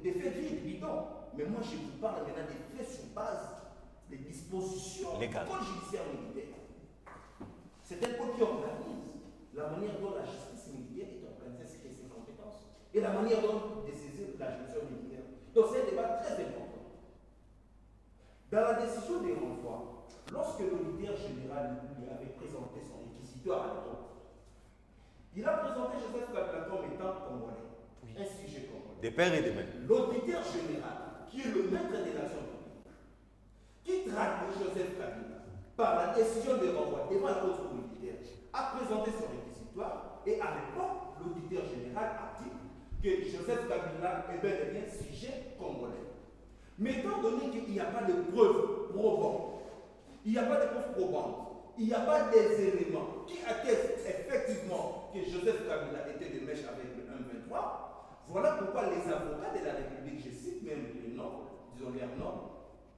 des faits vides, bidons. Mais moi, je vous parle maintenant des faits sur base des dispositions du code judiciaire militaire. C'est un code qui organise la manière dont la justice militaire est organisée, c'est ses compétences, et la manière dont de saisir la juridiction militaire. Donc c'est un débat très important. Dans la décision des renvois, lorsque l'auditeur général lui avait présenté son réquisitoire à l'époque, il a présenté Joseph Kabila comme étant congolais, un sujet congolais. Des pères et des mères. L'auditeur général, qui est le maître des nations unies, qui traque Joseph Kabila par la décision de renvoi devant la haute cour militaire, a présenté son réquisitoire et à l'époque, l'auditeur général a dit que Joseph Kabila est bel et bien sujet congolais. Mais étant donné qu'il n'y a pas de preuves probantes, il n'y a pas de preuves probantes, il n'y a pas des éléments qui attestent effectivement que Joseph Kabila était de mèche avec le 1-23, voilà pourquoi les avocats de la République, je cite même les noms, disons leur nom,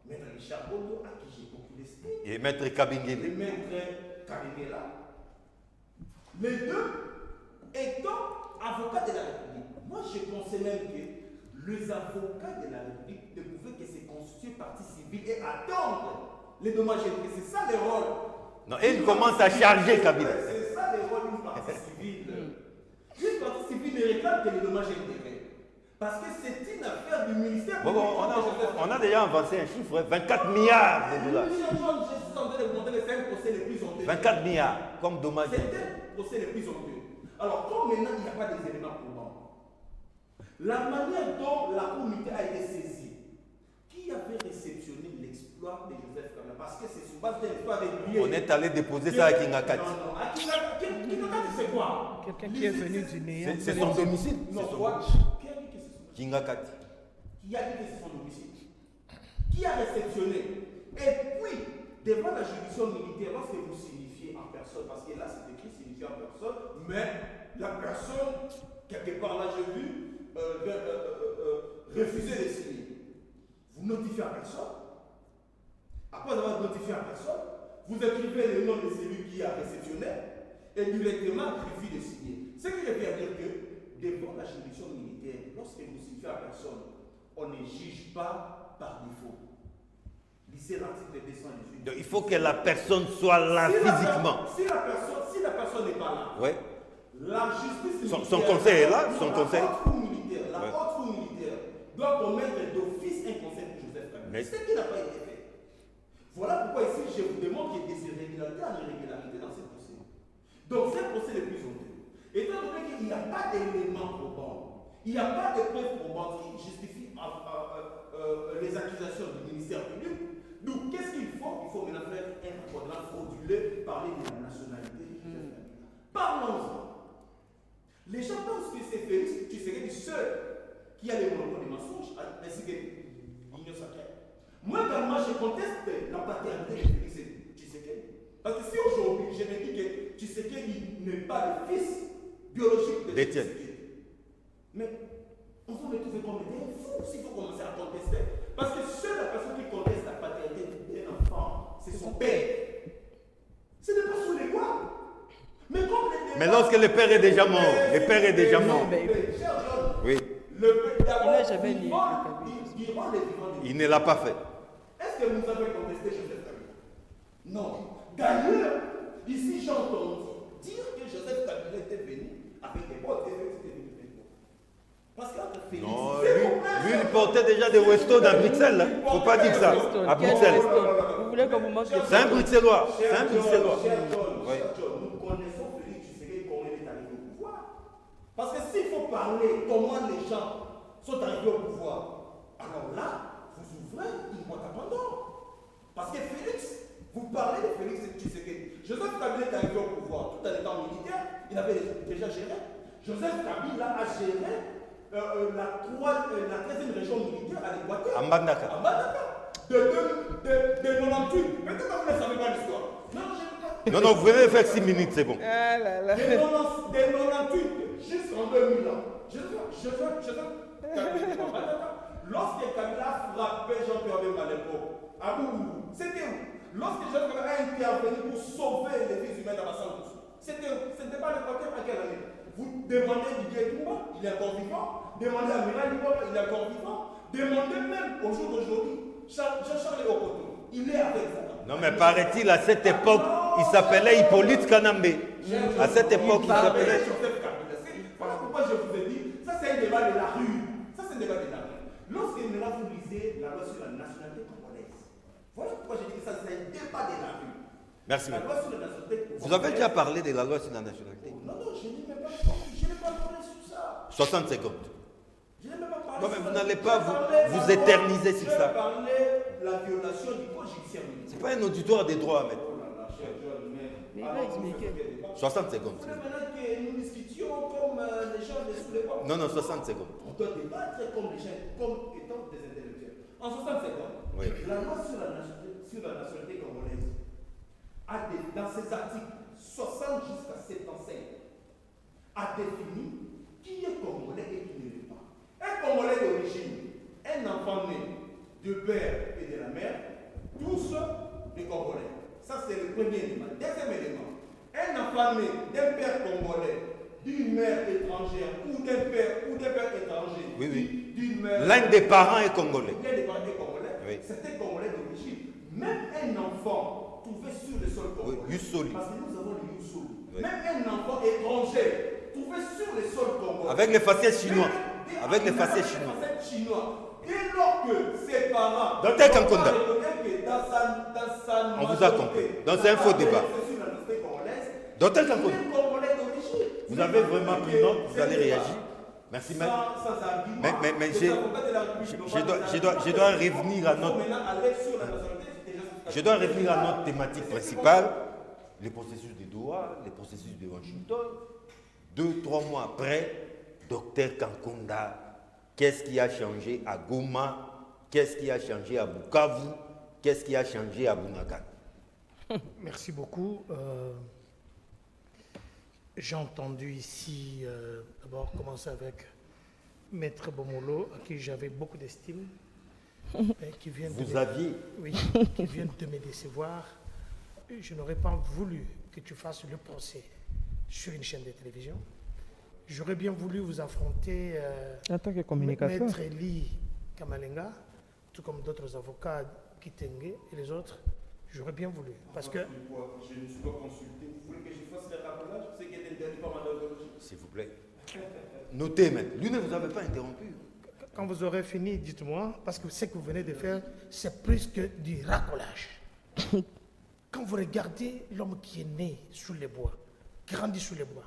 Maître Richard Bondo, à qui j'ai beaucoup d'estime, et Maître Kabingele. et Maître Kabingela, les deux étant avocats de la République. Moi, je pensais même que les avocats de la République ne pouvaient que se constituer partie civile et attendre les dommages et intérêts. C'est ça le rôle. Non, et il commence à charger Kabila. C'est ça le rôle d'une partie civile. Une partie civile ne réclame que les dommages et intérêts. Parce que c'est une affaire du ministère public. On a déjà avancé un chiffre, 24 milliards de dollars. Je suis en train de vous montrer les 5 procès les plus honteux. 24 milliards, comme dommage. C'est un procès les plus honteux. Alors, comme maintenant il n'y a pas des éléments probants, la manière dont la cour militaire a été saisie On est allé déposer ça à Kingakati. Non, à Kingakati, c'est quoi? Quelqu'un qui est venu du néant. C'est son domicile. Non, C'est son quoi? domicile. Qui a dit que c'est son domicile? Kingakati. Qui a dit que c'est son domicile? Qui a réceptionné? Et puis, devant la juridiction militaire, lorsque vous signifiez en personne, parce que là c'est écrit signifier en personne, mais la personne, quelque part là j'ai vu, refuser de signer. Vous notifiez à personne. Après avoir notifié à personne, vous écrivez le nom de celui qui a réceptionné et directement refuse de signer. Ce qui veut dire que devant la juridiction militaire, lorsque vous signifiez à personne, on ne juge pas par défaut. Lisez l'article 218. Donc, il faut que la personne soit là physiquement. Si la personne n'est pas là, Ouais. la justice militaire, Son conseil est là, son conseil. La haute cour militaire doit commettre d'office un conseil pour Joseph Kabila. Mais- Ce qui n'a pas été fait. Voilà pourquoi ici je vous demande qu'il y ait des irrégularités en irrégularité dans ce procès. Donc c'est le procès le plus honteux. Étant donné qu'il n'y a pas d'éléments probants, il n'y a pas de preuves probantes qui justifient les accusations du ministère public. Donc qu'est-ce qu'il faut? Il faut maintenant faire un rapport frauduleux, parler de la nationalité de Joseph Kabila. Parlons-en. Les gens pensent que c'est Félix Tshisekedi seul qui a les monopole des mensonges, ainsi que l'Union sacrée. Moi, également, je conteste la paternité de Félix Tshisekedi. Parce que si aujourd'hui, je me dis que Tshisekedi n'est pas le fils biologique de d'Étienne. Tshisekedi, mais on va me trouver comme des fous s'il faut commencer à contester. Parce que seule la personne qui conteste la paternité d'un enfant, c'est son père. Ce n'est pas sous les lois. Mais lorsque le père est déjà mort, le père est déjà mort. Oui. Il n'a jamais nié le Kabila. Il ne l'a pas fait. Est-ce que vous avez contesté Joseph Kabila? Non. D'ailleurs, ici j'entends dire que Joseph Kabila était venu avec des bottes et Félix était venu avec des bottes. Parce qu'entre Félix, Non, lui, il portait déjà des Weston à Bruxelles. Il ne faut pas dire ça. À Quel Bruxelles. Weston? Vous voulez qu'on vous mange des C'est un Bruxellois. C'est un Cher Bruxellois. John, Oui. nous connaissons Félix Tshisekedi comment il est arrivé au pouvoir. Parce que s'il faut parler comment les gens sont arrivés au pouvoir, alors là, vous ouvrez une boîte à Pandore. Parce que Félix, vous parlez de Félix Tshisekedi. Joseph Kabila est arrivé au pouvoir tout en étant militaire, il avait déjà géré. Joseph Kabila a géré la 13e région militaire à l'Équateur. À Mbandaka. À Mbandaka. De 98. Peut-être que vous ne savez pas l'histoire. Non, non, vous venez de faire 6 minutes, c'est bon. Ah là là. De 98 jusqu'en 2000 ans. Lorsque Kabila frappait Jean-Pierre Bemba à l'époque, à Boubou, c'était où? Lorsque Jean-Pierre a intervenu pour sauver les vies humaines à Bassangous, c'était où? Ce n'était pas l'Équateur à quelle année? Vous demandez Didier Toumba, il est encore vivant. Demandez à Miral Liboba, il est encore vivant. Demandez même au jour d'aujourd'hui, Jean-Charles Okoto, il est avec vous. Non, mais paraît-il, à cette époque, il s'appelait Hippolyte Kanambe. À cette époque, il s'appelait. Voilà pourquoi je vous ai dit, ça c'est un débat de la rue. Ça c'est un débat de la rue. Lorsque vous lisez la loi sur la nationalité congolaise, voilà pourquoi je dis que ça c'est un débat de la rue. Merci. La loi sur la nationalité congolaise. Vous avez déjà parlé de la loi sur la nationalité? Non, non, je n'ai pas parlé sur ça. 60 secondes. Je n'ai même pas parlé Non, mais sur vous ça. n'allez pas Je parlais vous d'abord- éterniser sur ça. Je parlais de la violation du code judiciaire militaire. C'est pas un auditoire des droits, mais. Oh là là, cher John, mais Mais il va alors, expliquer. vous faites des débats. 60 secondes. Vous voulez maintenant que nous discutions comme les gens de sous les portes? Non, non, 60 secondes. On doit débattre comme les gens, comme étant des intellectuels. En 60 secondes, Oui. la loi sur la nationalité congolaise dans ses articles 60 jusqu'à 75, a défini qui est congolais et qui ne l'est pas. Un congolais d'origine, un enfant né de père et de la mère, tous des congolais. Ça, c'est le premier élément. Deuxième élément, un enfant né d'un père congolais, d'une mère étrangère ou d'un père étranger, Oui, oui. d'une mère. L'un des parents est congolais. L'un des parents est congolais, Oui. c'était congolais d'origine. Même un enfant trouvé sur le sol congolais. Oui, Jus Soli. Parce que nous avons le Jus Soli. Oui. Même un enfant étranger trouvé sur le sol congolais. Avec les faciès chinois. Même- Avec les faciès avec chinois. les facettes chinois. Dès lors que ses parents. Dr Kankonda. On On vous a compris. Donc c'est un faux débat. Dr Kankonda. Vous avez vraiment pris note, vous allez réagir. Merci, mais je dois revenir à notre. Je dois revenir à notre thématique principale, les processus de Doha, les processus de Washington. 2-3 mois après, Dr Kankonda, qu'est-ce qui a changé à Goma? Qu'est-ce qui a changé à Bukavu? Qu'est-ce qui a changé à Bunagana? Merci beaucoup. J'ai entendu ici, d'abord commencer avec Maître Bomolo, à qui j'avais beaucoup d'estime. Qui vient oui, qui vient de me décevoir. Je n'aurais pas voulu que tu fasses le procès sur une chaîne de télévision. J'aurais bien voulu vous affronter en tant que communicateur. Maître Eli Kamalenga, tout comme d'autres avocats, Kitenge et les autres. J'aurais bien voulu. Parce que... Je ne suis pas consulté. Vous voulez que je fasse le rappelage? Ce qui est interdit par ma déontologie. S'il vous plaît. Notez, maître. Lui ne vous avez pas interrompu. Quand vous aurez fini, dites-moi, parce que ce que vous venez de faire, c'est plus que du racolage. Quand vous regardez l'homme qui est né sous les bois, grandi sous les bois,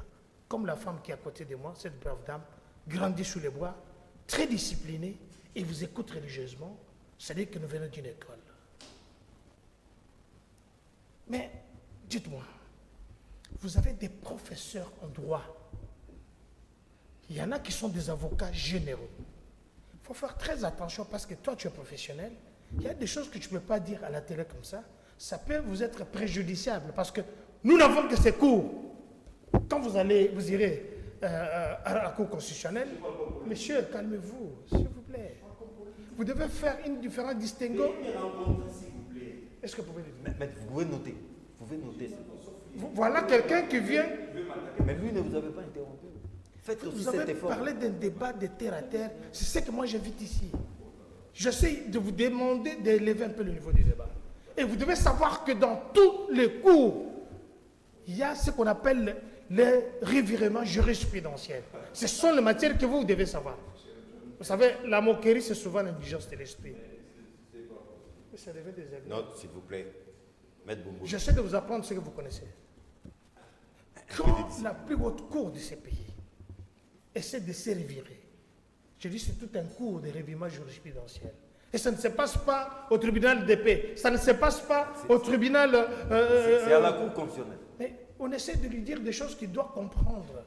comme la femme qui est à côté de moi, cette brave dame, grandit sous les bois, très disciplinée, et vous écoute religieusement, c'est-à-dire que nous venons d'une école. Mais, dites-moi, vous avez des professeurs en droit. Il y en a qui sont des avocats généraux. Il faut faire très attention parce que toi, tu es professionnel. Il y a des choses que tu ne peux pas dire à la télé comme ça. Ça peut vous être préjudiciable parce que nous n'avons que ces cours. Quand vous irez à la Cour constitutionnelle, monsieur, calmez-vous, s'il vous plaît. Vous devez faire une différence distinguo. Est-ce que vous pouvez le dire? Mais vous pouvez noter. Vous pouvez noter. Voilà quelqu'un qui vient. Mais lui ne vous avait pas interrompu. Faites aussi Vous avez cet effort. parlé d'un débat de terre à terre. C'est ce que moi j'invite ici. J'essaie de vous demander d'élever un peu le niveau du débat. Et vous devez savoir que dans tous les cours, il y a ce qu'on appelle les revirements jurisprudentiels. Ce sont les matières que vous devez savoir. Vous savez, la moquerie, c'est souvent l'indigence de l'esprit. Ça devait des exemples. Note, s'il vous plaît. Maître Bombo. J'essaie de vous apprendre ce que vous connaissez. Quand la plus haute cour de ces pays essaie de se revirer, je dis c'est tout un cours de revirement jurisprudentiel. Et ça ne se passe pas au tribunal de paix. Ça ne se passe pas au tribunal... c'est à la Cour constitutionnelle. Mais on essaie de lui dire des choses qu'il doit comprendre.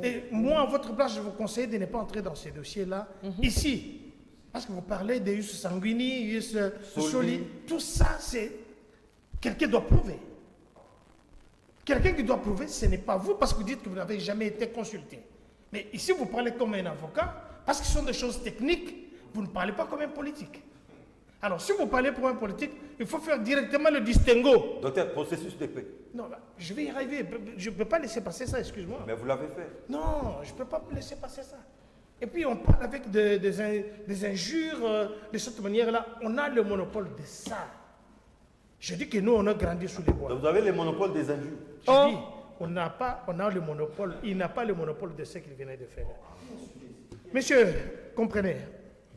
Et moi, à votre place, je vous conseille de ne pas entrer dans ces dossiers-là, ici. Parce que vous parlez de Ius Sanguini, Ius Soli. Tout ça, c'est... Quelqu'un doit prouver. Quelqu'un qui doit prouver, ce n'est pas vous, parce que vous dites que vous n'avez jamais été consulté. Mais ici, vous parlez comme un avocat, parce que ce sont des choses techniques, vous ne parlez pas comme un politique. Alors, si vous parlez pour un politique, il faut faire directement le distinguo. Docteur, processus de paix. Non, je vais y arriver. Je ne peux pas laisser passer ça, excuse-moi. Mais vous l'avez fait. Non, je ne peux pas laisser passer ça. Et puis, on parle avec des injures de cette manière-là. On a le monopole de ça. Je dis que nous, on a grandi sous les bois. Donc vous avez le monopole des injures. Je dis, on a le monopole. Il n'a pas le monopole de ce qu'il venait de faire. Monsieur, comprenez,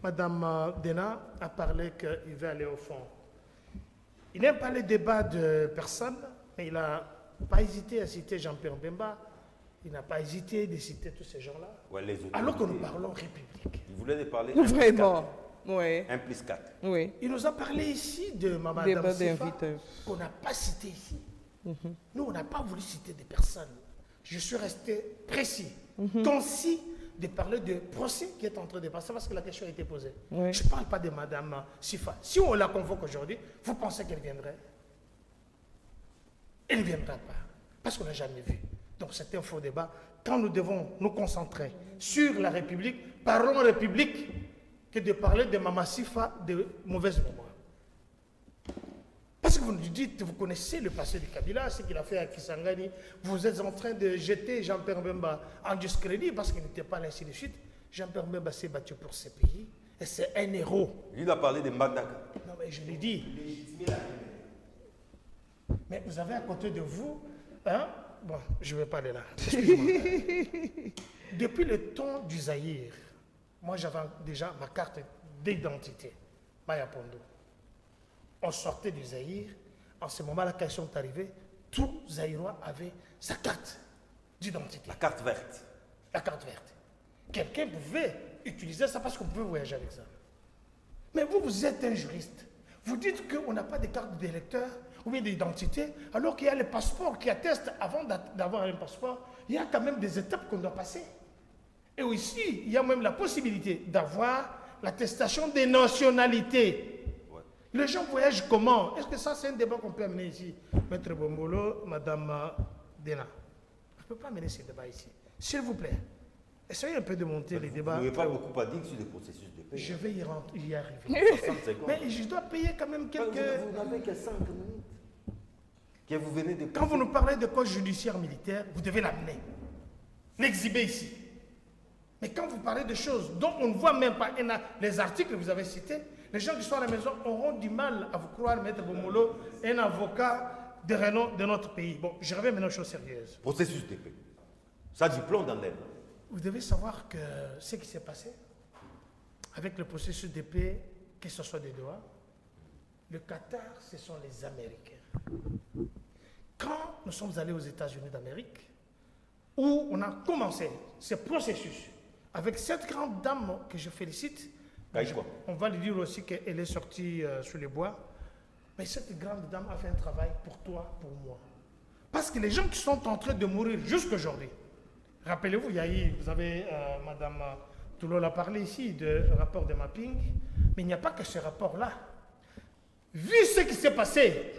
Madame Dena a parlé qu'il veut aller au fond. Il n'aime pas les débats de personne, mais il n'a pas hésité à citer Jean-Pierre Bemba. Il n'a pas hésité de citer tous ces gens-là. Ouais, alors que nous parlons République. Il voulait parler. Vraiment. Oui. 1 plus 4. Oui. Il nous a parlé ici de Madame Débat Sifa, d'invité. qu'on n'a pas cité ici. Nous, on n'a pas voulu citer des personnes. Je suis resté précis, concis de parler de procès qui est en train de passer parce que la question a été posée. Oui. Je ne parle pas de Madame Sifa. Si on la convoque aujourd'hui, vous pensez qu'elle viendrait? Elle ne viendra pas parce qu'on n'a jamais vu. Donc c'est un faux débat. Quand nous devons nous concentrer sur la République, parlons République que de parler de Mama Sifa de mauvaise mémoire. Parce que vous nous dites, vous connaissez le passé de Kabila, ce qu'il a fait à Kisangani, vous êtes en train de jeter Jean-Pierre Bemba en discrédit parce qu'il n'était pas là, ainsi de suite. Jean-Pierre Bemba s'est battu pour ce pays et c'est un héros. Il a parlé de Mbandaka. Non mais je l'ai dit. Mais vous avez à côté de vous, hein? Bon, je ne vais pas aller là. Excuse-moi. Depuis le temps du Zaïre, moi j'avais déjà ma carte d'identité, Maya Pondo. On sortait du Zaïre, en ce moment-là, quand ils sont arrivés, tout Zaïrois avait sa carte d'identité. La carte verte. La carte verte. Quelqu'un pouvait utiliser ça parce qu'on peut voyager avec ça. Mais vous, vous êtes un juriste. Vous dites qu'on n'a pas de carte d'électeur ou bien d'identité, alors qu'il y a les passeports qui attestent, avant d'avoir un passeport, il y a quand même des étapes qu'on doit passer. Et aussi, il y a même la possibilité d'avoir l'attestation des nationalités. Ouais. Les gens voyagent comment? Est-ce que ça, c'est un débat qu'on peut amener ici? Maître Bombolo, Madame Dena. Je ne peux pas amener ce débat ici. S'il vous plaît, essayez un peu de monter les débats. Vous n'avez pas beaucoup à dire sur le processus de paix. Je vais y arriver. 60 secondes. Mais je dois payer quand même quelques... Vous n'avez que 5 minutes. Que vous venez de... Quand vous nous parlez de code judiciaire militaire, vous devez l'amener. L'exhiber ici. Mais quand vous parlez de choses dont on ne voit même pas, les articles que vous avez cités, les gens qui sont à la maison auront du mal à vous croire, Maître Bomolo, un avocat de renom de notre pays. Bon, je reviens maintenant aux choses sérieuses. Processus de paix. Ça du plomb dans l'air. Vous devez savoir que ce qui s'est passé avec le processus de paix, que ce soit des Doha, le Qatar, ce sont les Américains. Quand nous sommes allés aux États-Unis d'Amérique, où on a commencé ce processus avec cette grande dame que je félicite, on va lui dire aussi qu'elle est sortie sur les bois, mais cette grande dame a fait un travail pour toi, pour moi. Parce que les gens qui sont en train de mourir jusqu'aujourd'hui, rappelez-vous, vous avez Madame Toulon l'a parlé ici, de rapport de mapping, mais il n'y a pas que ce rapport-là. Vu ce qui s'est passé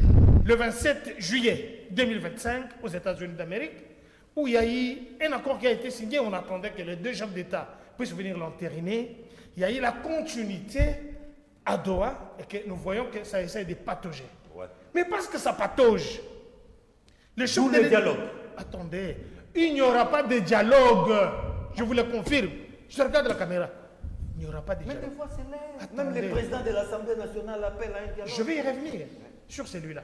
le 27 juillet 2025 aux États-Unis d'Amérique, où il y a eu un accord qui a été signé, on attendait que les deux chefs d'État puissent venir l'entériner. Il y a eu la continuité à Doha et que nous voyons que ça essaie de patauger. Ouais. Mais parce que ça patauge, le dialogue. Attendez, il n'y aura pas de dialogue, je vous le confirme. Je regarde la caméra. Il n'y aura pas de dialogue. Mais des fois, c'est l'air. Même le président de l'Assemblée nationale appelle à un dialogue. Je vais y revenir sur celui-là.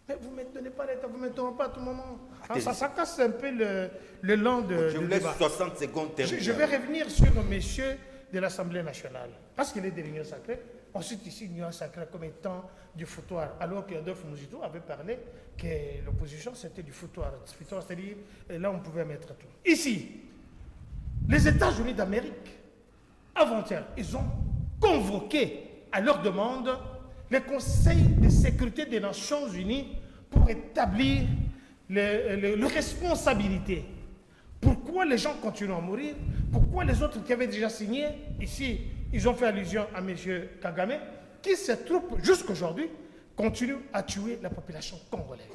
Mais vous ne me donnez pas l'état, vous ne me donnez pas à tout moment. Ça casse un peu le long de je vous laisse 60 secondes terminer. Je vais revenir sur monsieur de l'Assemblée nationale. Parce qu'il est de l'Union sacrée. Ensuite, ici, l'Union sacrée comme étant du foutoir. Alors qu'Adolphe Mouzito avait parlé que l'opposition, c'était du foutoir. C'est-à-dire, là, on pouvait mettre tout. Ici, les États-Unis d'Amérique, avant-hier, ils ont convoqué à leur demande le Conseil de sécurité des Nations Unies pour établir les responsabilités. Pourquoi les gens continuent à mourir? Pourquoi les autres qui avaient déjà signé, ici, ils ont fait allusion à M. Kagame, qui se trouve jusqu'aujourd'hui, continuent à tuer la population congolaise.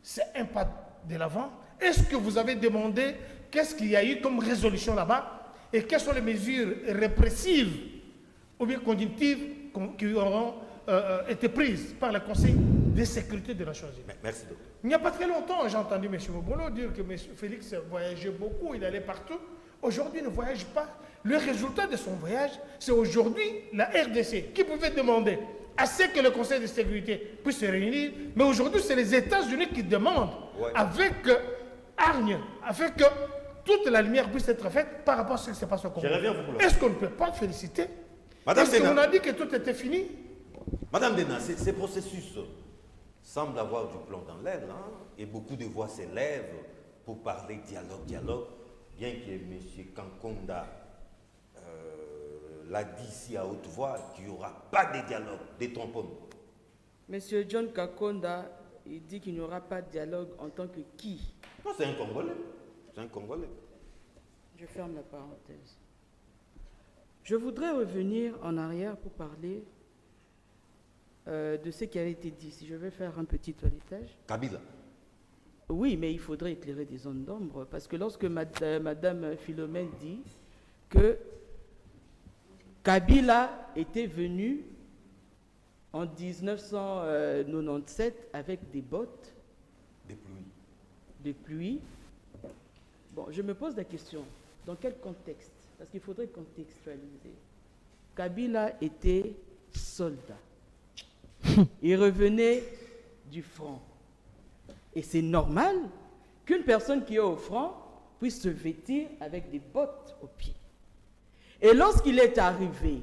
C'est un pas de l'avant. Est-ce que vous avez demandé qu'est-ce qu'il y a eu comme résolution là-bas et quelles sont les mesures répressives ou bien cognitives qui auront été prises par le Conseil de sécurité des Nations Unies? Merci beaucoup. Il n'y a pas très longtemps, j'ai entendu M. Mobolo dire que M. Félix voyageait beaucoup, il allait partout. Aujourd'hui, il ne voyage pas. Le résultat de son voyage, c'est aujourd'hui la RDC qui pouvait demander à ce que le Conseil de sécurité puisse se réunir. Mais aujourd'hui, c'est les États-Unis qui demandent avec hargne, afin que toute la lumière puisse être faite par rapport à ce qui se passe au Congo. Est-ce qu'on ne peut pas féliciter? Est-ce qu'on a dit que tout était fini? Madame Dena, ces processus semblent avoir du plomb dans l'aile, hein, et beaucoup de voix s'élèvent pour parler dialogue, bien que M. Kankonda l'a dit ici à haute voix qu'il n'y aura pas de dialogue, détrompons-nous. M. John Kakonda, il dit qu'il n'y aura pas de dialogue en tant que qui? Non, c'est un Congolais. C'est un Congolais. Je ferme la parenthèse. Je voudrais revenir en arrière pour parler de ce qui a été dit. Si je vais faire un petit toilettage. Kabila. Oui, mais il faudrait éclairer des zones d'ombre, parce que lorsque Madame Philomène dit que Kabila était venu en 1997 avec des bottes de pluie. Bon, je me pose la question, dans quel contexte? Parce qu'il faudrait contextualiser. Kabila était soldat. Il revenait du front. Et c'est normal qu'une personne qui est au front puisse se vêtir avec des bottes aux pieds. Et lorsqu'il est arrivé,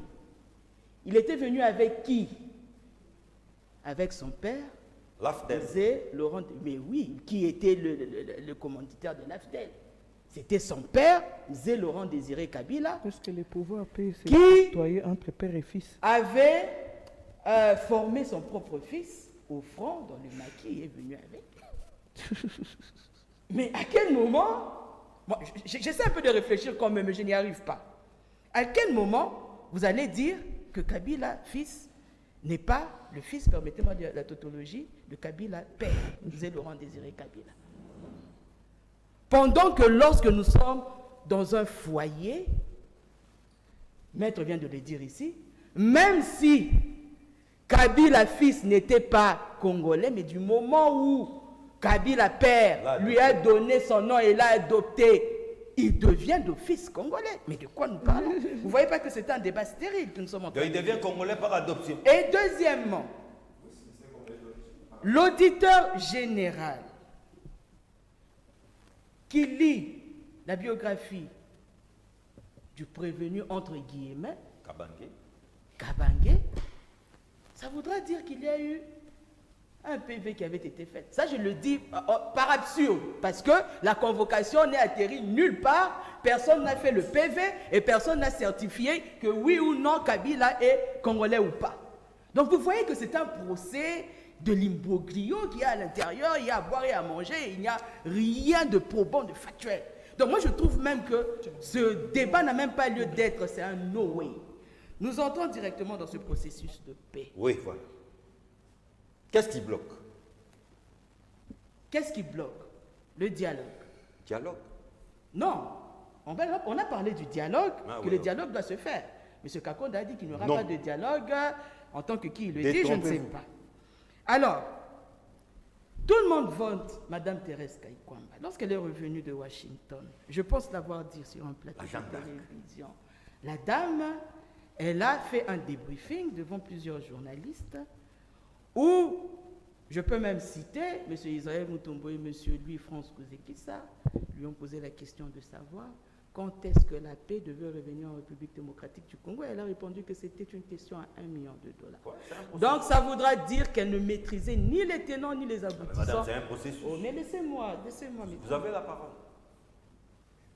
il était venu avec qui? Avec son père, Zé Laurent. Mais oui, qui était le commanditaire de l'AFDEL? C'était son père, Zé Laurent Désiré Kabila. Parce que le pouvoir peut se tutoyer entre père et fils. Avait formé son propre fils au front dans le maquis est venu avec. Mais à quel moment, moi, j'essaie un peu de réfléchir quand même, mais je n'y arrive pas. À quel moment vous allez dire que Kabila, fils, n'est pas le fils, permettez-moi la tautologie, de Kabila, père, disait Laurent Désiré Kabila. Pendant que lorsque nous sommes dans un foyer, Maître vient de le dire ici, même si Kabila, fils, n'était pas congolais, mais du moment où Kabila, père, lui a donné son nom et l'a adopté, il devient d'office congolais. Mais de quoi nous parlons? Vous ne voyez pas que c'est un débat stérile que nous sommes en train de il devient congolais par adoption. Et deuxièmement, l'auditeur général qui lit la biographie du prévenu, entre guillemets, Kabange, ça voudra dire qu'il y a eu un PV qui avait été fait. Ça, je le dis par absurde, parce que la convocation n'est atterrie nulle part, personne n'a fait le PV et personne n'a certifié que oui ou non Kabila est congolais ou pas. Donc vous voyez que c'est un procès de l'imbroglio qui est à l'intérieur, il y a à boire et à manger, il n'y a rien de probant, de factuel. Donc moi je trouve même que ce débat n'a même pas lieu d'être, c'est un no way. Nous entrons directement dans ce processus de paix. Oui, voilà. Qu'est-ce qui bloque? Qu'est-ce qui bloque? Le dialogue. Dialogue? Non. On a parlé du dialogue, le dialogue doit se faire. M. Kakonda a dit qu'il n'y aura pas de dialogue. En tant que qui il le dit, je ne sais pas. Alors, tout le monde vote Mme Thérèse Kayikwamba. Lorsqu'elle est revenue de Washington, je pense l'avoir dit sur un plateau de télévision, la dame, elle a fait un débriefing devant plusieurs journalistes où, je peux même citer, M. Israël Mutombo et M. Louis-France Kouzekissa lui ont posé la question de savoir quand est-ce que la paix devait revenir en République démocratique du Congo. Elle a répondu que c'était une question à $1 million. Donc ça voudra dire qu'elle ne maîtrisait ni les tenants ni les aboutissants. Madame, c'est un processus. Oh, mais laissez-moi. Vous avez la parole.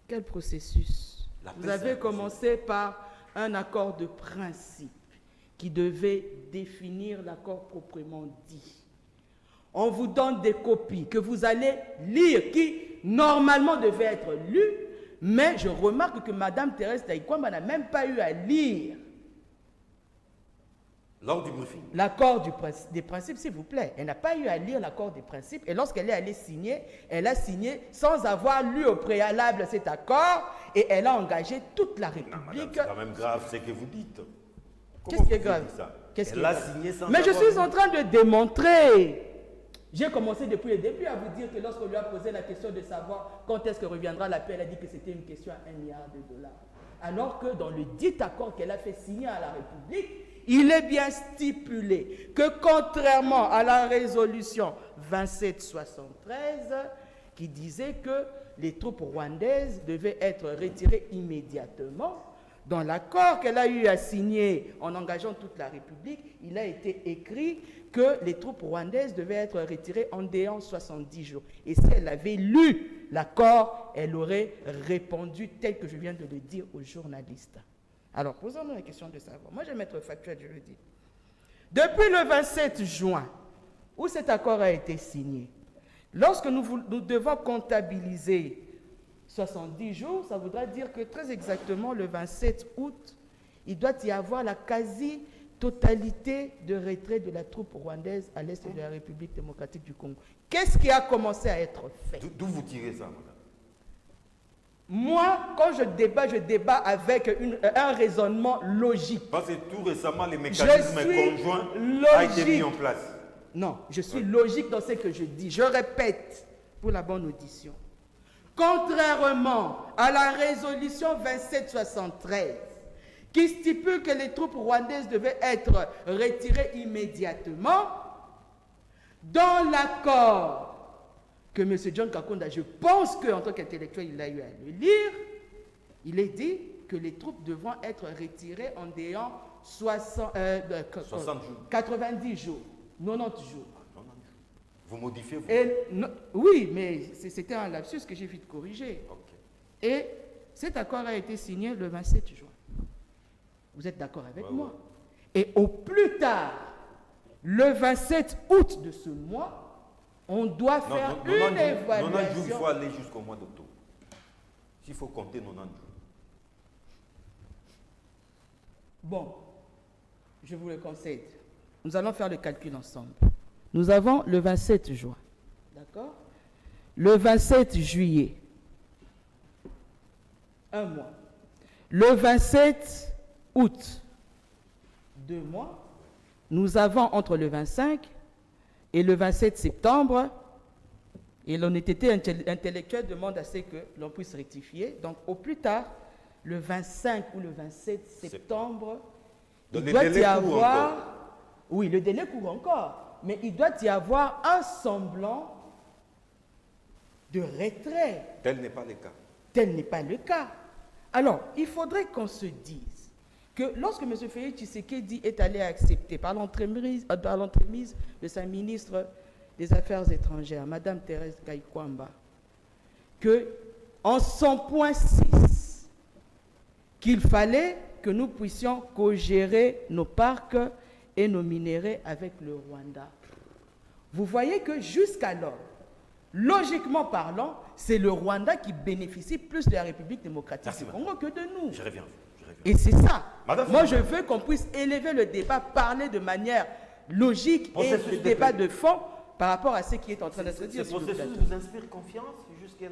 Quel processus? Vous avez commencé par un accord de principe qui devait définir l'accord proprement dit. On vous donne des copies que vous allez lire, qui normalement devaient être lues, mais je remarque que Mme Thérèse Kayikwamba n'a même pas eu à lire lors du briefing. L'accord des principes, s'il vous plaît. Elle n'a pas eu à lire l'accord des principes, et lorsqu'elle est allée signer, elle a signé sans avoir lu au préalable cet accord, et elle a engagé toute la République. C'est quand même grave ce que vous dites. Qu'est-ce qui est grave? Mais je suis en train de démontrer. J'ai commencé depuis le début à vous dire que lorsqu'on lui a posé la question de savoir quand est-ce que reviendra la paix, elle a dit que c'était une question à $1 milliard. Alors que dans le dit accord qu'elle a fait signer à la République, il est bien stipulé que contrairement à la résolution 2773 qui disait que les troupes rwandaises devaient être retirées immédiatement, dans l'accord qu'elle a eu à signer en engageant toute la République, il a été écrit que les troupes rwandaises devaient être retirées en déant 70 jours. Et si elle avait lu l'accord, elle aurait répondu tel que je viens de le dire aux journalistes. Alors, posons-nous la question de savoir. Moi, je vais mettre factuel, je le dis. Depuis le 27 juin, où cet accord a été signé, lorsque nous devons comptabiliser 70 jours, ça voudra dire que très exactement le 27 août, il doit y avoir la quasi-totalité de retrait de la troupe rwandaise à l'est de la République démocratique du Congo. Qu'est-ce qui a commencé à être fait? D'où vous tirez ça, madame? Moi, quand je débat avec un raisonnement logique. Parce que tout récemment, les mécanismes conjoints ont été mis en place. Non, je suis logique dans ce que je dis. Je répète pour la bonne audition. Contrairement à la résolution 2773, qui stipule que les troupes rwandaises devaient être retirées immédiatement, dans l'accord que M. John Kakonda, je pense qu'en tant qu'intellectuel, il a eu à le lire, il est dit que les troupes devront être retirées en déant 90 jours, 90 jours. Vous modifiez, vous? Oui, mais c'était un lapsus que j'ai vite corrigé. Okay. Et cet accord a été signé le 27 juin. Vous êtes d'accord avec moi? Et au plus tard, Le 27 août de ce mois, on doit faire une évaluation. 90 jours, il faut aller jusqu'au mois d'octobre. S'il faut compter 90 jours. Bon, je vous le concède. Nous allons faire le calcul ensemble. Nous avons le 27 juin. D'accord? Le 27 juillet. Un mois. Le 27 août. 2 mois. Nous avons entre le 25 et le 27 septembre, et l'honnêteté intellectuelle demande à ce que l'on puisse rectifier. Donc, au plus tard, le 25 ou le 27 septembre, Donc, il doit y avoir... Oui, le délai court encore, mais il doit y avoir un semblant de retrait. Tel n'est pas le cas. Tel n'est pas le cas. Alors, il faudrait qu'on se dise que lorsque M. Félix Tshisekedi est allé accepter par l'entremise de sa ministre des Affaires étrangères, Mme Thérèse Kaikwamba, que en son point 6, qu'il fallait que nous puissions co-gérer nos parcs et nos minéraux avec le Rwanda. Vous voyez que jusqu'alors, logiquement parlant, c'est le Rwanda qui bénéficie plus de la République démocratique du Congo que de nous. Je reviens. Et c'est ça. Madame, moi, je veux qu'on puisse élever le débat, parler de manière logique et le débat de fond par rapport à ce qui est en train de se dire. Ce processus vous inspire confiance jusque-là?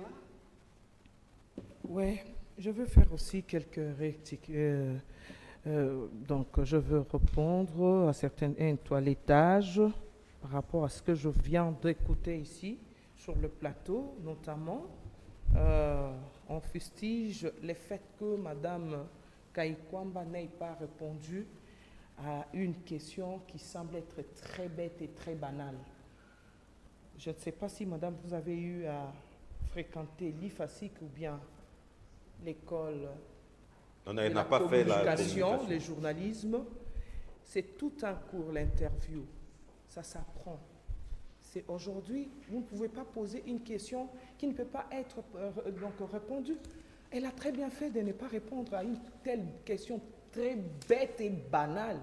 Oui, je veux faire aussi quelques rectifications. Donc, je veux répondre à certains toilettages par rapport à ce que je viens d'écouter ici sur le plateau, notamment. On fustige le fait que Mme Kaikwamba n'ait pas répondu à une question qui semble être très bête et très banale. Je ne sais pas si, Madame, vous avez eu à fréquenter l'IFASIC ou bien l'école On de n'a pas fait la communication, le journalisme. C'est tout un cours, l'interview. Ça s'apprend. C'est aujourd'hui, vous ne pouvez pas poser une question qui ne peut pas être donc répondue. Elle a très bien fait de ne pas répondre à une telle question très bête et banale.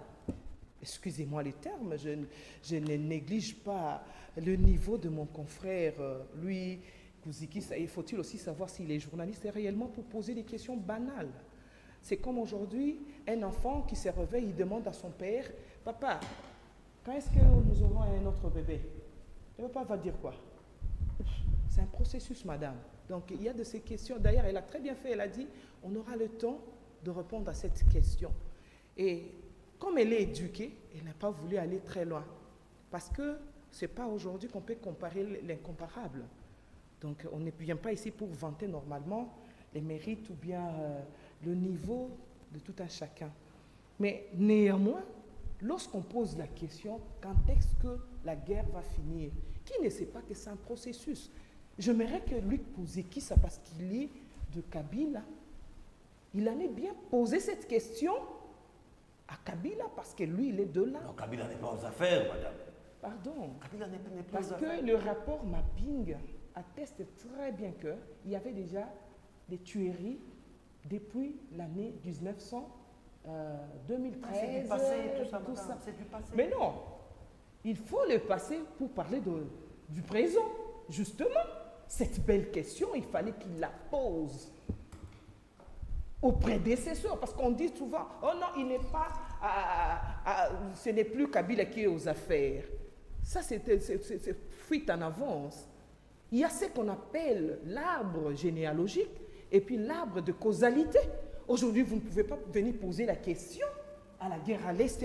Excusez-moi les termes, je ne néglige pas le niveau de mon confrère, lui, Kouziki. Il faut-il aussi savoir s'il est journaliste réellement pour poser des questions banales. C'est comme aujourd'hui, un enfant qui se réveille, il demande à son père, « Papa, quand est-ce que nous aurons un autre bébé ?» Le papa va dire quoi? C'est un processus, madame. Donc, il y a de ces questions. D'ailleurs, elle a très bien fait, elle a dit, on aura le temps de répondre à cette question. Et comme elle est éduquée, elle n'a pas voulu aller très loin. Parce que ce n'est pas aujourd'hui qu'on peut comparer l'incomparable. Donc, on ne vient pas ici pour vanter normalement les mérites ou bien le niveau de tout un chacun. Mais néanmoins, lorsqu'on pose la question, quand est-ce que la guerre va finir? Qui ne sait pas que c'est un processus? J'aimerais que Luc Kouzeki, ça parce qu'il est de Kabila, il allait bien poser cette question à Kabila parce que lui, il est de là. Non, Kabila n'est pas aux affaires, madame. Pardon. Kabila n'est pas Parce aux affaires. que le rapport mapping atteste très bien qu'il y avait déjà des tueries depuis l'année 2013. C'est du passé, tout ça, madame. C'est du passé. Mais non, il faut le passé pour parler du présent. Justement, cette belle question, il fallait qu'il la pose aux prédécesseurs. Parce qu'on dit souvent, oh non, il n'est pas, ce n'est plus Kabila qui est aux affaires. Ça, c'est fuite en avance. Il y a ce qu'on appelle l'arbre généalogique et puis l'arbre de causalité. Aujourd'hui, vous ne pouvez pas venir poser la question à la guerre à l'Est,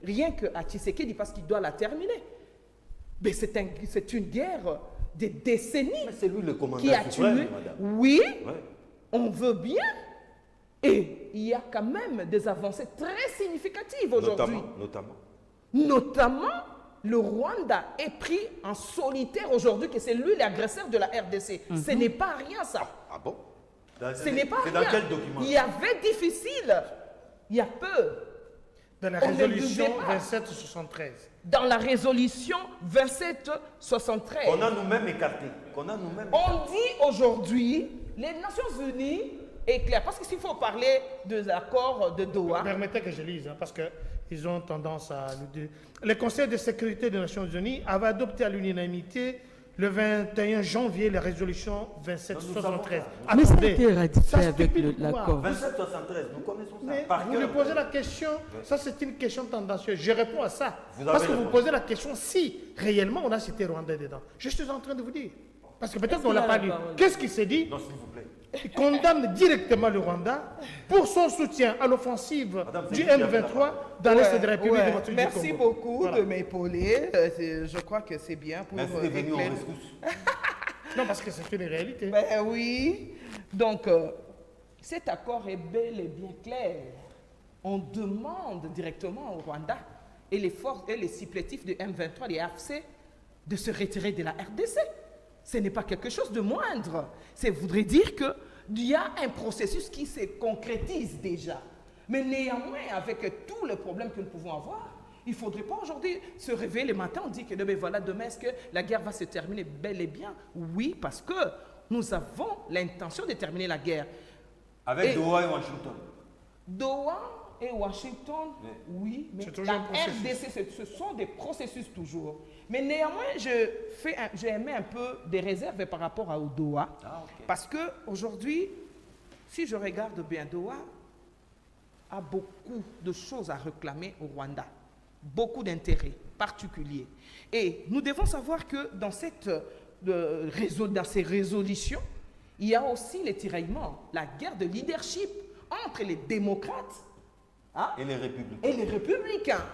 rien qu'à Tshisekedi, parce qu'il doit la terminer. Mais c'est une guerre des décennies. Mais c'est lui le commandant qui a suprême, tué. madame. Oui, Ouais. on veut bien. Et il y a quand même des avancées très significatives aujourd'hui. Notamment, le Rwanda est pris en solitaire aujourd'hui, que c'est lui l'agresseur de la RDC. Ce n'est pas rien, ça. Ah bon? Ce n'est pas C'est rien. dans quel document? Il y avait difficile, il y a peu. Dans la On ne résolution devait pas. 2773. Dans la résolution 2773. Qu'on a nous-mêmes écarté. On dit aujourd'hui, les Nations Unies est clair. Parce que s'il faut parler de l'accord de Doha. Permettez que je lise, hein, parce que ils ont tendance à nous dire. Le Conseil de sécurité des Nations Unies avait adopté à l'unanimité le 21 janvier la résolution 2773. Mais ça a Attendez, été ratifié ça avec stipule quoi? l'accord. 2773, nous connaissons ça. Mais Par vous cœur. lui posez la question, ça c'est une question tendancieuse. Je réponds à ça. Vous avez Parce que vous répondu. posez la question si réellement on a cité Rwanda dedans. Je suis en train de vous dire. Parce que peut-être qu'on ne l'a pas lu. Qu'est-ce qu'il s'est dit? Non, s'il vous plaît. Il condamne directement le Rwanda pour son soutien à l'offensive Madame, du c'est qui a fait M23 dans l'Est de la République démocratique du Merci Congo. beaucoup Voilà. de m'épauler. Je crois que c'est bien pour Merci d'être venu en éclairer- rescousse. Non, parce que c'est une réalité. Ben oui. Donc, cet accord est bel et bien clair. On demande directement au Rwanda et les forces et les supplétifs de M23, les AFC, de se retirer de la RDC. Ce n'est pas quelque chose de moindre. Ça voudrait dire qu'il y a un processus qui se concrétise déjà. Mais néanmoins, avec tous les problèmes que nous pouvons avoir, il ne faudrait pas aujourd'hui se réveiller le matin, on dit que ben voilà, demain, est-ce que la guerre va se terminer bel et bien? Oui, parce que nous avons l'intention de terminer la guerre. Avec Et- Doha et Washington. Doha et Washington, oui, mais C'est toujours la un processus. RDC, ce sont des processus toujours. Mais néanmoins, j'ai émis un peu des réserves par rapport à Doha, parce qu'aujourd'hui, si je regarde bien, Doha a beaucoup de choses à réclamer au Rwanda, beaucoup d'intérêts particuliers. Et nous devons savoir que dans ces résolutions, il y a aussi les tiraillements, la guerre de leadership entre les démocrates, hein, Et les républicains. et les républicains.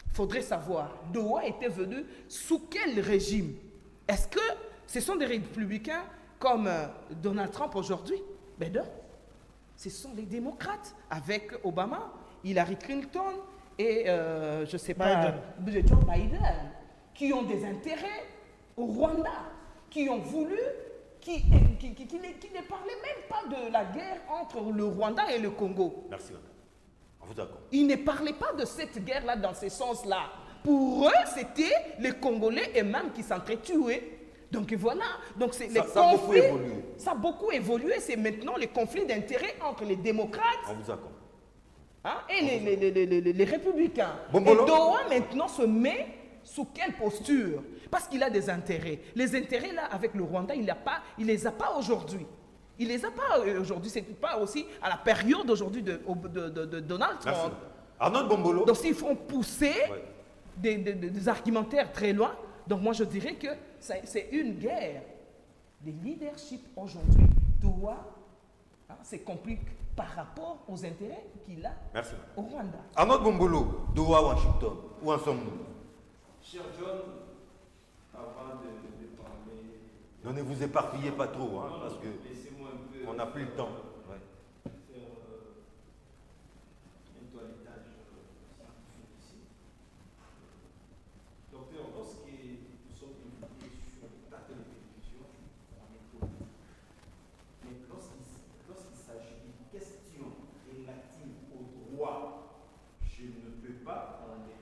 Il faudrait savoir, Doha était venu sous quel régime? Est-ce que ce sont des républicains comme Donald Trump aujourd'hui? Ben non. Ce sont les démocrates avec Obama, Hillary Clinton et je ne sais pas, Joe Biden, qui ont des intérêts au Rwanda, qui ont voulu, qui ne parlaient même pas de la guerre entre le Rwanda et le Congo. Merci, madame. On vous accorde. Ils ne parlaient pas de cette guerre-là dans ce sens-là. Pour eux, c'était les Congolais eux-mêmes qui s'entretuaient. Donc voilà. Donc c'est les Ça a beaucoup conflits. évolué. Ça a beaucoup évolué. C'est maintenant les conflits d'intérêts entre les démocrates, On vous accorde. hein, et les républicains. Bombolo. Et Doha maintenant se met sous quelle posture? Parce qu'il a des intérêts. Les intérêts là avec le Rwanda, il les a pas aujourd'hui. Il les a pas aujourd'hui. C'est pas aussi à la période aujourd'hui de Donald Merci. Trump. Arnaud Bombolo. Donc s'ils font pousser Ouais. des argumentaires très loin, donc moi je dirais que c'est une guerre des leadership aujourd'hui. Doha se complique par rapport aux intérêts qu'il a Merci. au Rwanda. Arnaud Bombolo, Doha, Washington. Où en sommes-nous? Cher John, avant de parler, Ne vous éparpillez pas trop, hein, parce que laissez-moi un peu on n'a plus le temps. Ouais. faire un toilettage scientifique ici. Docteur, lorsque nous sommes invités sur la télévision, on est connu. Mais lorsqu'il s'agit d'une question relative au droit, je ne peux pas enlever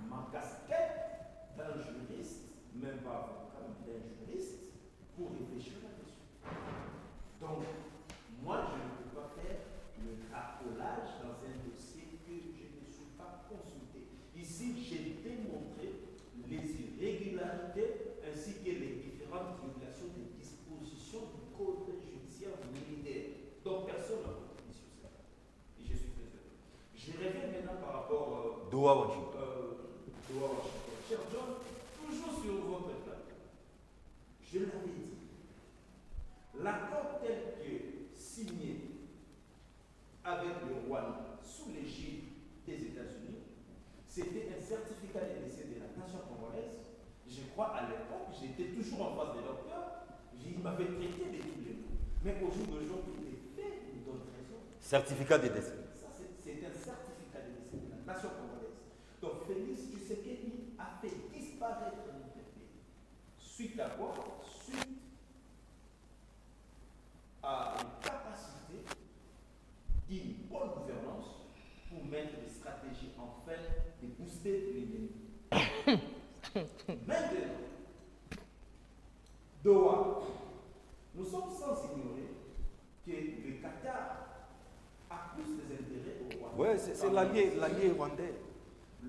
ma casquette d'un juriste, même pas avocat, mais d'un juriste, pour réfléchir à la question. Donc, moi, je ne peux pas faire le racolage dans un dossier que je ne suis pas consulté. Ici, j'ai démontré les irrégularités ainsi que les différentes violations des dispositions du Code judiciaire militaire. Donc, personne n'a compris sur ça. Et je suis très heureux. Je reviens maintenant par rapport Doha, Washington. Doha, Washington. Cher John, toujours sur votre plateau, je l'avais dit, l'accord tel que signé avec le Rwanda sous l'égide des États-Unis, c'était un certificat de décès de la nation congolaise. Je crois à l'époque, j'étais toujours en face des docteurs, il m'avait traité de tous les mots. Mais au jour d'aujourd'hui, les faits nous donnent raison. Certificat de décès. Ça, c'est un certificat de décès de la nation congolaise. Donc Félix Tshisekedi a fait disparaître notre pays. Suite à quoi? Suite à une capacité d'une bonne gouvernance pour mettre des stratégies en fait de booster l'ennemi. Maintenant, Doha, nous sommes sans ignorer que le Qatar a plus des intérêts au Rwanda. Oui, c'est l'allié rwandais.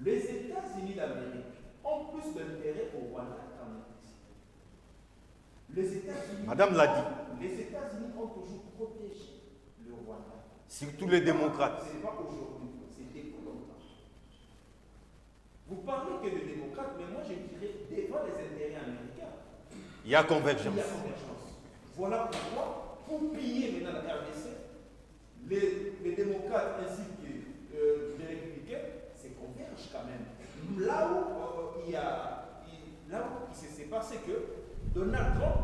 Les États-Unis d'Amérique ont plus d'intérêt au Rwanda qu'en RDC. Les États-Unis. Madame l'a dit. Les États-Unis ont toujours protégé le Rwanda. Surtout les démocrates. Ce n'est pas aujourd'hui, c'était pour longtemps. Vous parlez que de démocrates, mais moi je dirais devant les intérêts américains. Il y a convergence. Il y a convergence. Voilà pourquoi, pour piller maintenant la RDC, les démocrates ainsi que les républicains se convergent quand même. Là où s'est passé que Donald Trump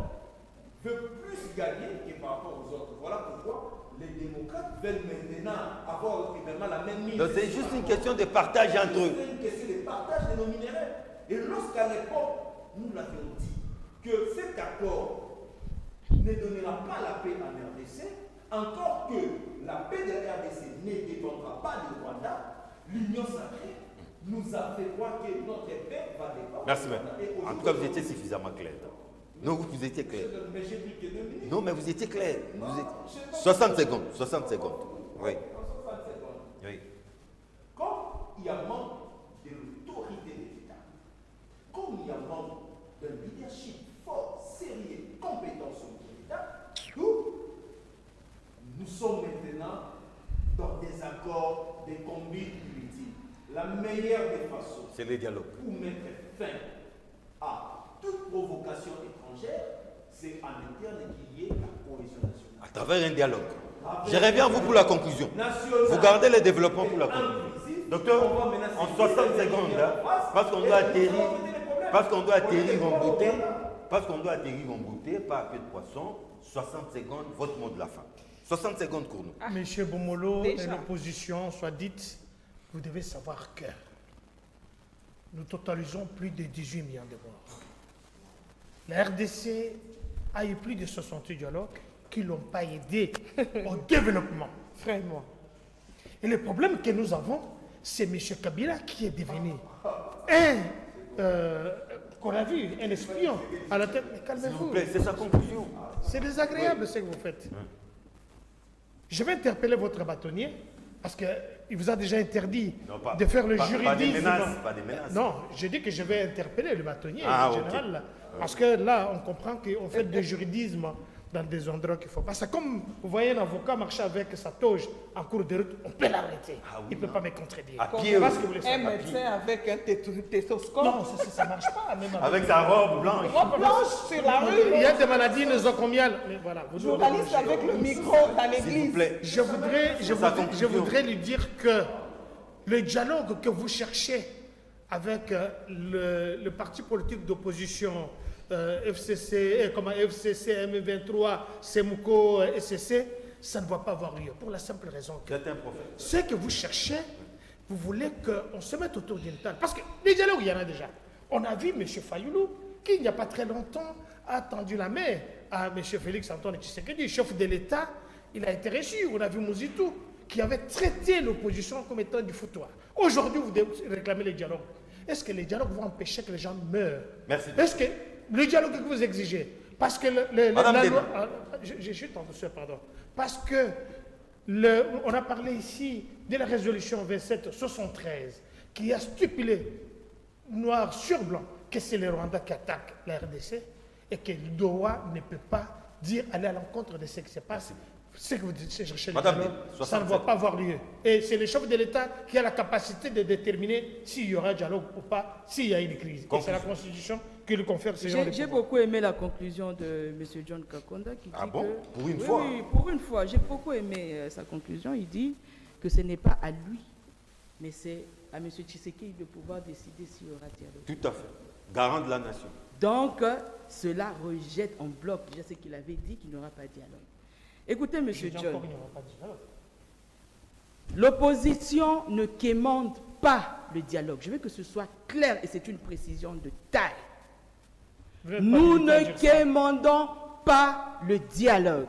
veut plus gagner que par rapport aux autres. Voilà pourquoi les démocrates veulent maintenant avoir également la même mise. Donc c'est juste une question de partage entre eux. C'est une question de partage de nos minéraux. Et lorsqu'à l'époque, nous l'avions dit, que cet accord ne donnera pas la paix en RDC, encore que la paix de la RDC ne dépendra pas du Rwanda, l'Union sacrée nous a fait croire que notre paix va dépendre. Merci, maître. En tout cas, vous étiez suffisamment clair. Non, vous étiez clair. Mais j'ai plus que 2 minutes. Non, mais vous étiez clair. Non, Vous étiez... je sais pas. 60 secondes. 60 secondes. Oui. 60 secondes. Oui. Comme il y a manque de l'autorité de l'État, comme il y a manque d'un leadership fort, sérieux, compétent sur l'État, nous sommes maintenant dans des accords, des combines inutiles. La meilleure des façons C'est le dialogue. pour mettre fin à toute provocation étrangère, c'est en interne qu'il y ait la cohésion nationale. À travers un dialogue. Je reviens à vous pour la conclusion. National. Vous gardez le développement pour la conclusion. Inclusif, Docteur, on va menacer en 60 les secondes, États-Unis en face, parce qu'on et doit nous atterrir, allons traiter les problèmes. parce qu'on doit On atterrir est en beauté, Rwanda. parce qu'on doit atterrir en beauté, pas à peu de poisson, 60 secondes, votre mot de la fin. 60 secondes pour nous. Monsieur Bomolo Déjà. et l'opposition, soit dite, vous devez savoir que nous totalisons plus de 18 millions de morts. La RDC a eu plus de 68 dialogues qui n'ont pas aidé au développement. Vraiment. Et le problème que nous avons, c'est M. Kabila qui est devenu qu'on a vu, un espion à la tête. Mais S'il vous calmez-vous. plaît, c'est sa conclusion. C'est désagréable ce que vous faites. Je vais interpeller votre bâtonnier parce qu'il vous a déjà interdit Non, pas- de faire le pas- juridisme. pas des menaces, pas des menaces. Non, j'ai dit que je vais interpeller le bâtonnier Ah, en ok. général. Là, parce que là, on comprend qu'on fait du juridisme dans des endroits qu'il faut pas. C'est comme vous voyez un avocat marcher avec sa toge en cours de route, on peut l'arrêter. Ah oui, Il ne peut pas me contredire. À pied, Parce oui. que vous le Un savez. médecin avec un stéthoscope, Non, ça ne marche pas. Même Avec sa robe blanche. robe blanche sur la rue, Il y a des maladies nosocomiales. Mais voilà, vous journaliste avec le micro dans S'il vous l'église. plaît. Je voudrais lui dire que le dialogue que vous cherchez avec le parti politique d'opposition FCC, M23, SEMUCO, SCC, ça ne va pas avoir lieu pour la simple raison que Vous êtes un prophète. ce que vous cherchez, vous voulez qu'on se mette autour d'une table. Parce que les dialogues, il y en a déjà. On a vu M. Fayoulou, qui il n'y a pas très longtemps a tendu la main à M. Félix Antoine Tshisekedi, chef de l'État. Il a été reçu. On a vu Mouzitou, qui avait traité l'opposition comme étant du foutoir. Aujourd'hui, vous réclamez les dialogues. Est-ce que les dialogues vont empêcher que les gens meurent? Merci. Est-ce que le dialogue que vous exigez, parce que Madame la Dena. loi... Je suis en douceur, pardon. Parce que on a parlé ici de la résolution 2773 qui a stipulé noir sur blanc que c'est le Rwanda qui attaque la RDC et que le Doha ne peut pas dire aller à l'encontre de ce qui se passe. Ce que vous dites, c'est chercher le Madame dialogue, Dena, ça ne 67. va pas avoir lieu. Et c'est le chef de l'État qui a la capacité de déterminer s'il y aura dialogue ou pas, s'il y a une crise. Et c'est la Constitution qui lui confère ce genre de J'ai pouvoir. beaucoup aimé la conclusion de M. John Kakonda qui Ah dit bon? que... Pour une Oui, fois? Oui, pour une fois. J'ai beaucoup aimé sa conclusion. Il dit que ce n'est pas à lui, mais c'est à M. Tshisekedi de pouvoir décider s'il y aura dialogue. Tout à fait. Garant de la nation. Donc, cela rejette en bloc déjà ce qu'il avait dit qu'il n'y aura pas de dialogue. Écoutez, M. J'ai dit John, encore, il n'y aura pas de dialogue. l'opposition ne quémande pas le dialogue. Je veux que ce soit clair et c'est une précision de taille. Vous n'êtes pas Nous limité à ne dire ça. quémandons pas le dialogue.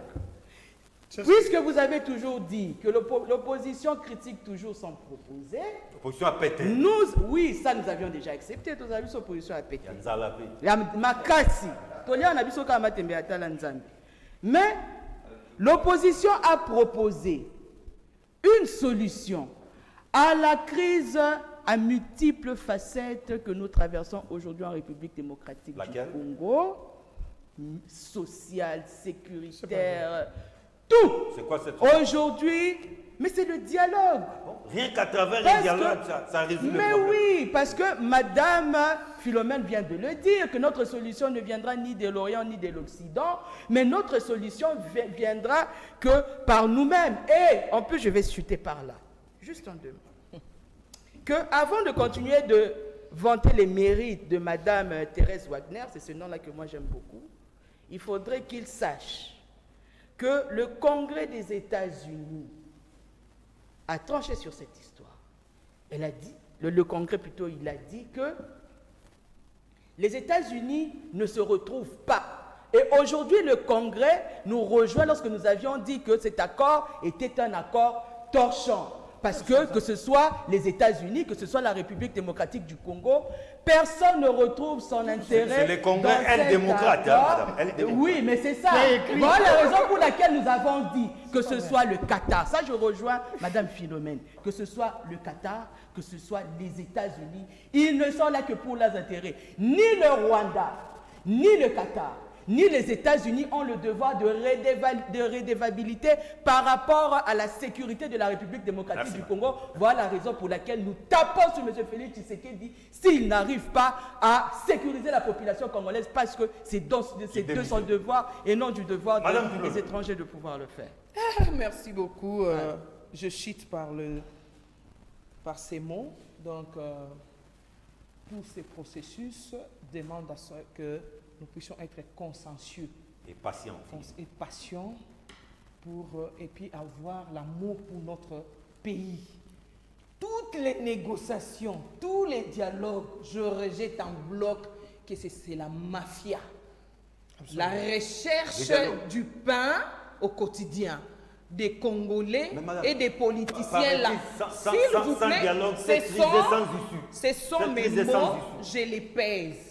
C'est- Puisque vous avez toujours dit que l'opposition critique toujours sans proposer, L'opposition a pété. oui, ça nous avions déjà accepté, nous avions opposition à péter. Yanzalapé. Ya makasi. Tolia na biso kama matembe atala nzambe. Mais l'opposition a proposé une solution à la crise à multiples facettes que nous traversons aujourd'hui en République démocratique Laquelle? du Congo, sociale, sécuritaire, tout. C'est quoi cette... Aujourd'hui, mais c'est le dialogue. Rien qu'à travers Parce le dialogue, que- ça résout le Mais problème. oui, parce que Madame Philomène vient de le dire, que notre solution ne viendra ni de l'Orient ni de l'Occident, mais notre solution viendra que par nous-mêmes. Et en plus, je vais chuter par là. Juste en 2 mots. Que avant de continuer de vanter les mérites de Madame Thérèse Wagner, c'est ce nom-là que moi j'aime beaucoup, il faudrait qu'il sache que le Congrès des États-Unis a tranché sur cette histoire. Elle a dit, le Congrès plutôt, il a dit que les États-Unis ne se retrouvent pas. Et aujourd'hui, le Congrès nous rejoint lorsque nous avions dit que cet accord était un accord torchant. Parce que ce soit les États-Unis, que ce soit la République démocratique du Congo, personne ne retrouve son intérêt. C'est les Congrès, dans elle cet démocrate, hein, accord. madame, elle démocrate. Oui, mais c'est ça. C'est écrit. Voilà la raison pour laquelle nous avons dit que ce soit le Qatar. Ça, je rejoins Madame Philomène. Que ce soit le Qatar, que ce soit les États-Unis, ils ne sont là que pour leurs intérêts. Ni le Rwanda, ni le Qatar, ni les États-Unis ont le devoir de redevabilité par rapport à la sécurité de la République démocratique du Congo. Voilà la raison pour laquelle nous tapons sur M. Félix Tshisekedi s'il n'arrive pas à sécuriser la population congolaise, parce que c'est de son devoir et non du devoir des étrangers de pouvoir le faire. Merci beaucoup. Je chute par ces mots. Donc, tous ces processus demandent à ce que nous puissions être consensueux Et patient. et patients et puis avoir l'amour pour notre pays. Toutes les négociations, tous les dialogues, je rejette en bloc que c'est la mafia. La recherche du pain au quotidien des Congolais et des politiciens là. S'il vous plaît, ce sont mes mots, je les pèse.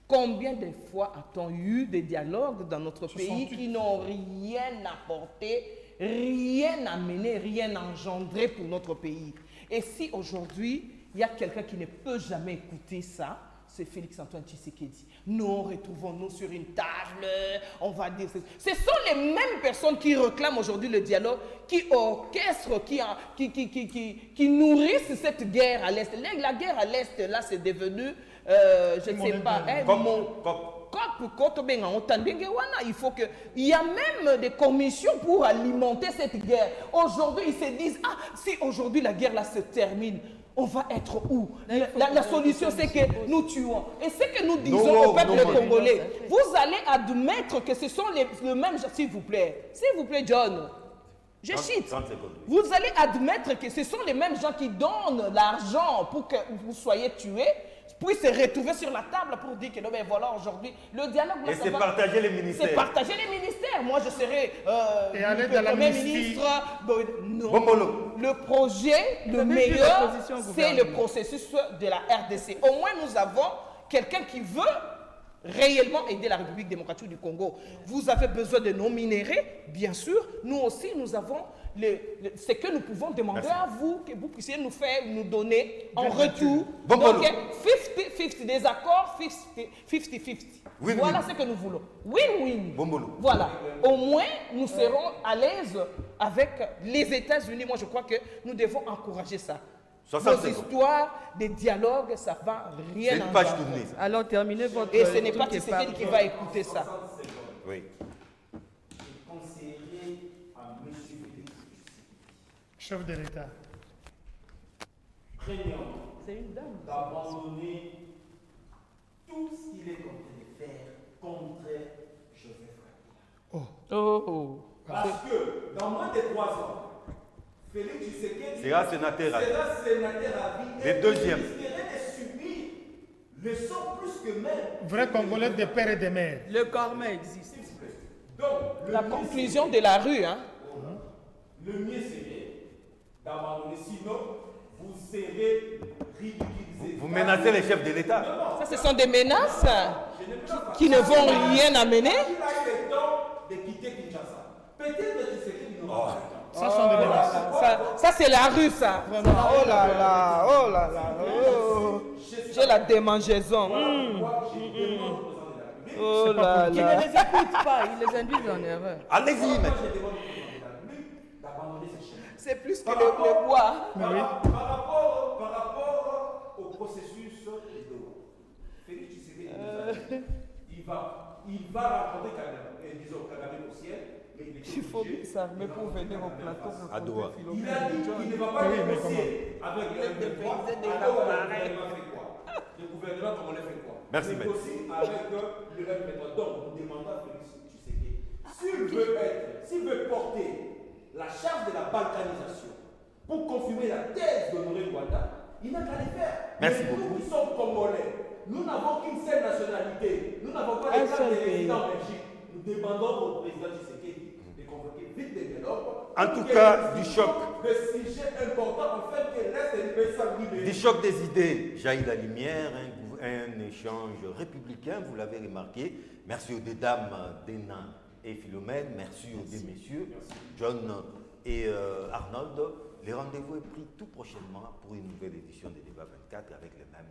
Combien de fois a-t-on eu des dialogues dans notre pays qui n'ont rien apporté, rien amené, rien engendré pour notre pays? Et si aujourd'hui, il y a quelqu'un qui ne peut jamais écouter ça, c'est Félix-Antoine Tshisekedi. Nous retrouvons-nous sur une table, on va dire... Ce sont les mêmes personnes qui réclament aujourd'hui le dialogue, qui orchestrent, qui nourrissent cette guerre à l'Est. La guerre à l'Est, là, c'est devenu... je ne sais pas, il faut que... Il y a même des commissions pour alimenter cette guerre. Aujourd'hui, ils se disent, si aujourd'hui la guerre là se termine, on va être où? La solution, c'est que nous tuons. Et ce que nous disons au peuple congolais, vous allez admettre que ce sont le même... S'il vous plaît, John, je cite. Vous allez admettre que ce sont les mêmes gens qui donnent l'argent pour que vous soyez tués, puis se retrouver sur la table pour dire que non, mais voilà, aujourd'hui, le dialogue... Là, et c'est partager les ministères. C'est partager les ministères. Moi, je serai le Premier ministre. Non. Bombolo. Le projet, le meilleur, c'est le processus de la RDC. Au moins, nous avons quelqu'un qui veut réellement aider la République démocratique du Congo. Vous avez besoin de nos minéraux, bien sûr. Nous aussi, nous avons ce que nous pouvons demander à vous, que vous puissiez nous donner en retour. Donc, 50-50, des accords 50-50. Voilà ce que nous voulons. Win-win. Voilà. Au moins, nous serons à l'aise avec les États-Unis. Moi, je crois que nous devons encourager ça. Nos histoires, des dialogues, ça ne va rien en page tournée. Alors, terminez votre... Et ce n'est pas Tshisekedi qui va écouter ça. Oui. Chef de l'État. Craignant d'abandonner tout ce qu'il est en train de faire contre Joseph Kabila. Parce que dans moins de 3 ans, Félix Tshisekedi sera sénateur à vie. Et le deuxième. Il risquerait de subir le sang plus que même. Vrai Congolais de père et de mère. Le Cormet existe. Donc, la conclusion de la rue, hein. Le mieux serait d'abandonner, sinon vous serez ridiculisés. Vous menacez les chefs de l'État. Ça, ce sont des menaces qui ne vont rien amener. Il a eu le temps de quitter Kinshasa. Peut-être que c'est qu'il n'aura pas le temps. Ça sont des menaces. Ça c'est la rue, ça. Vraiment. Oh là là, oh là là. Oh. J'ai la démangeaison. Oh là Il ne là. les écoute pas, il les induit en erreur. Allez-y, maître. C'est plus que le bois. Par rapport au processus de Doha, Félix Tshisekedi il va rencontrer Kagame, disons Kagame au ciel, mais Il faut s'armer pour venir au plateau. À Doha. il a dit qu'il ne va pas négocier avec le M23. Alors, le gouvernement congolais fait quoi? Merci, maître. Négocie avec le M23. Donc, nous demandons à Félix Tshisekedi, s'il veut porter la charge de la balkanisation pour confirmer la thèse d'Honoré Rwanda, il n'a qu'à le faire. Merci Mais beaucoup. Nous qui sommes congolais, nous n'avons qu'une seule nationalité. Nous n'avons pas Un de carte seul de pays. résident en Belgique. Nous demandons au président Tshisekedi de convoquer vite des dialogues. En tout cas, du choc. Des sujets importants afin que l'Est du pays soit libéré. Du choc des idées, jaillit la lumière, un échange républicain, vous l'avez remarqué. Merci aux deux dames, Dénin et Philomène. Merci aux deux messieurs, John et Arnold. Le rendez-vous est pris tout prochainement pour une nouvelle édition des Débats 24 avec les mêmes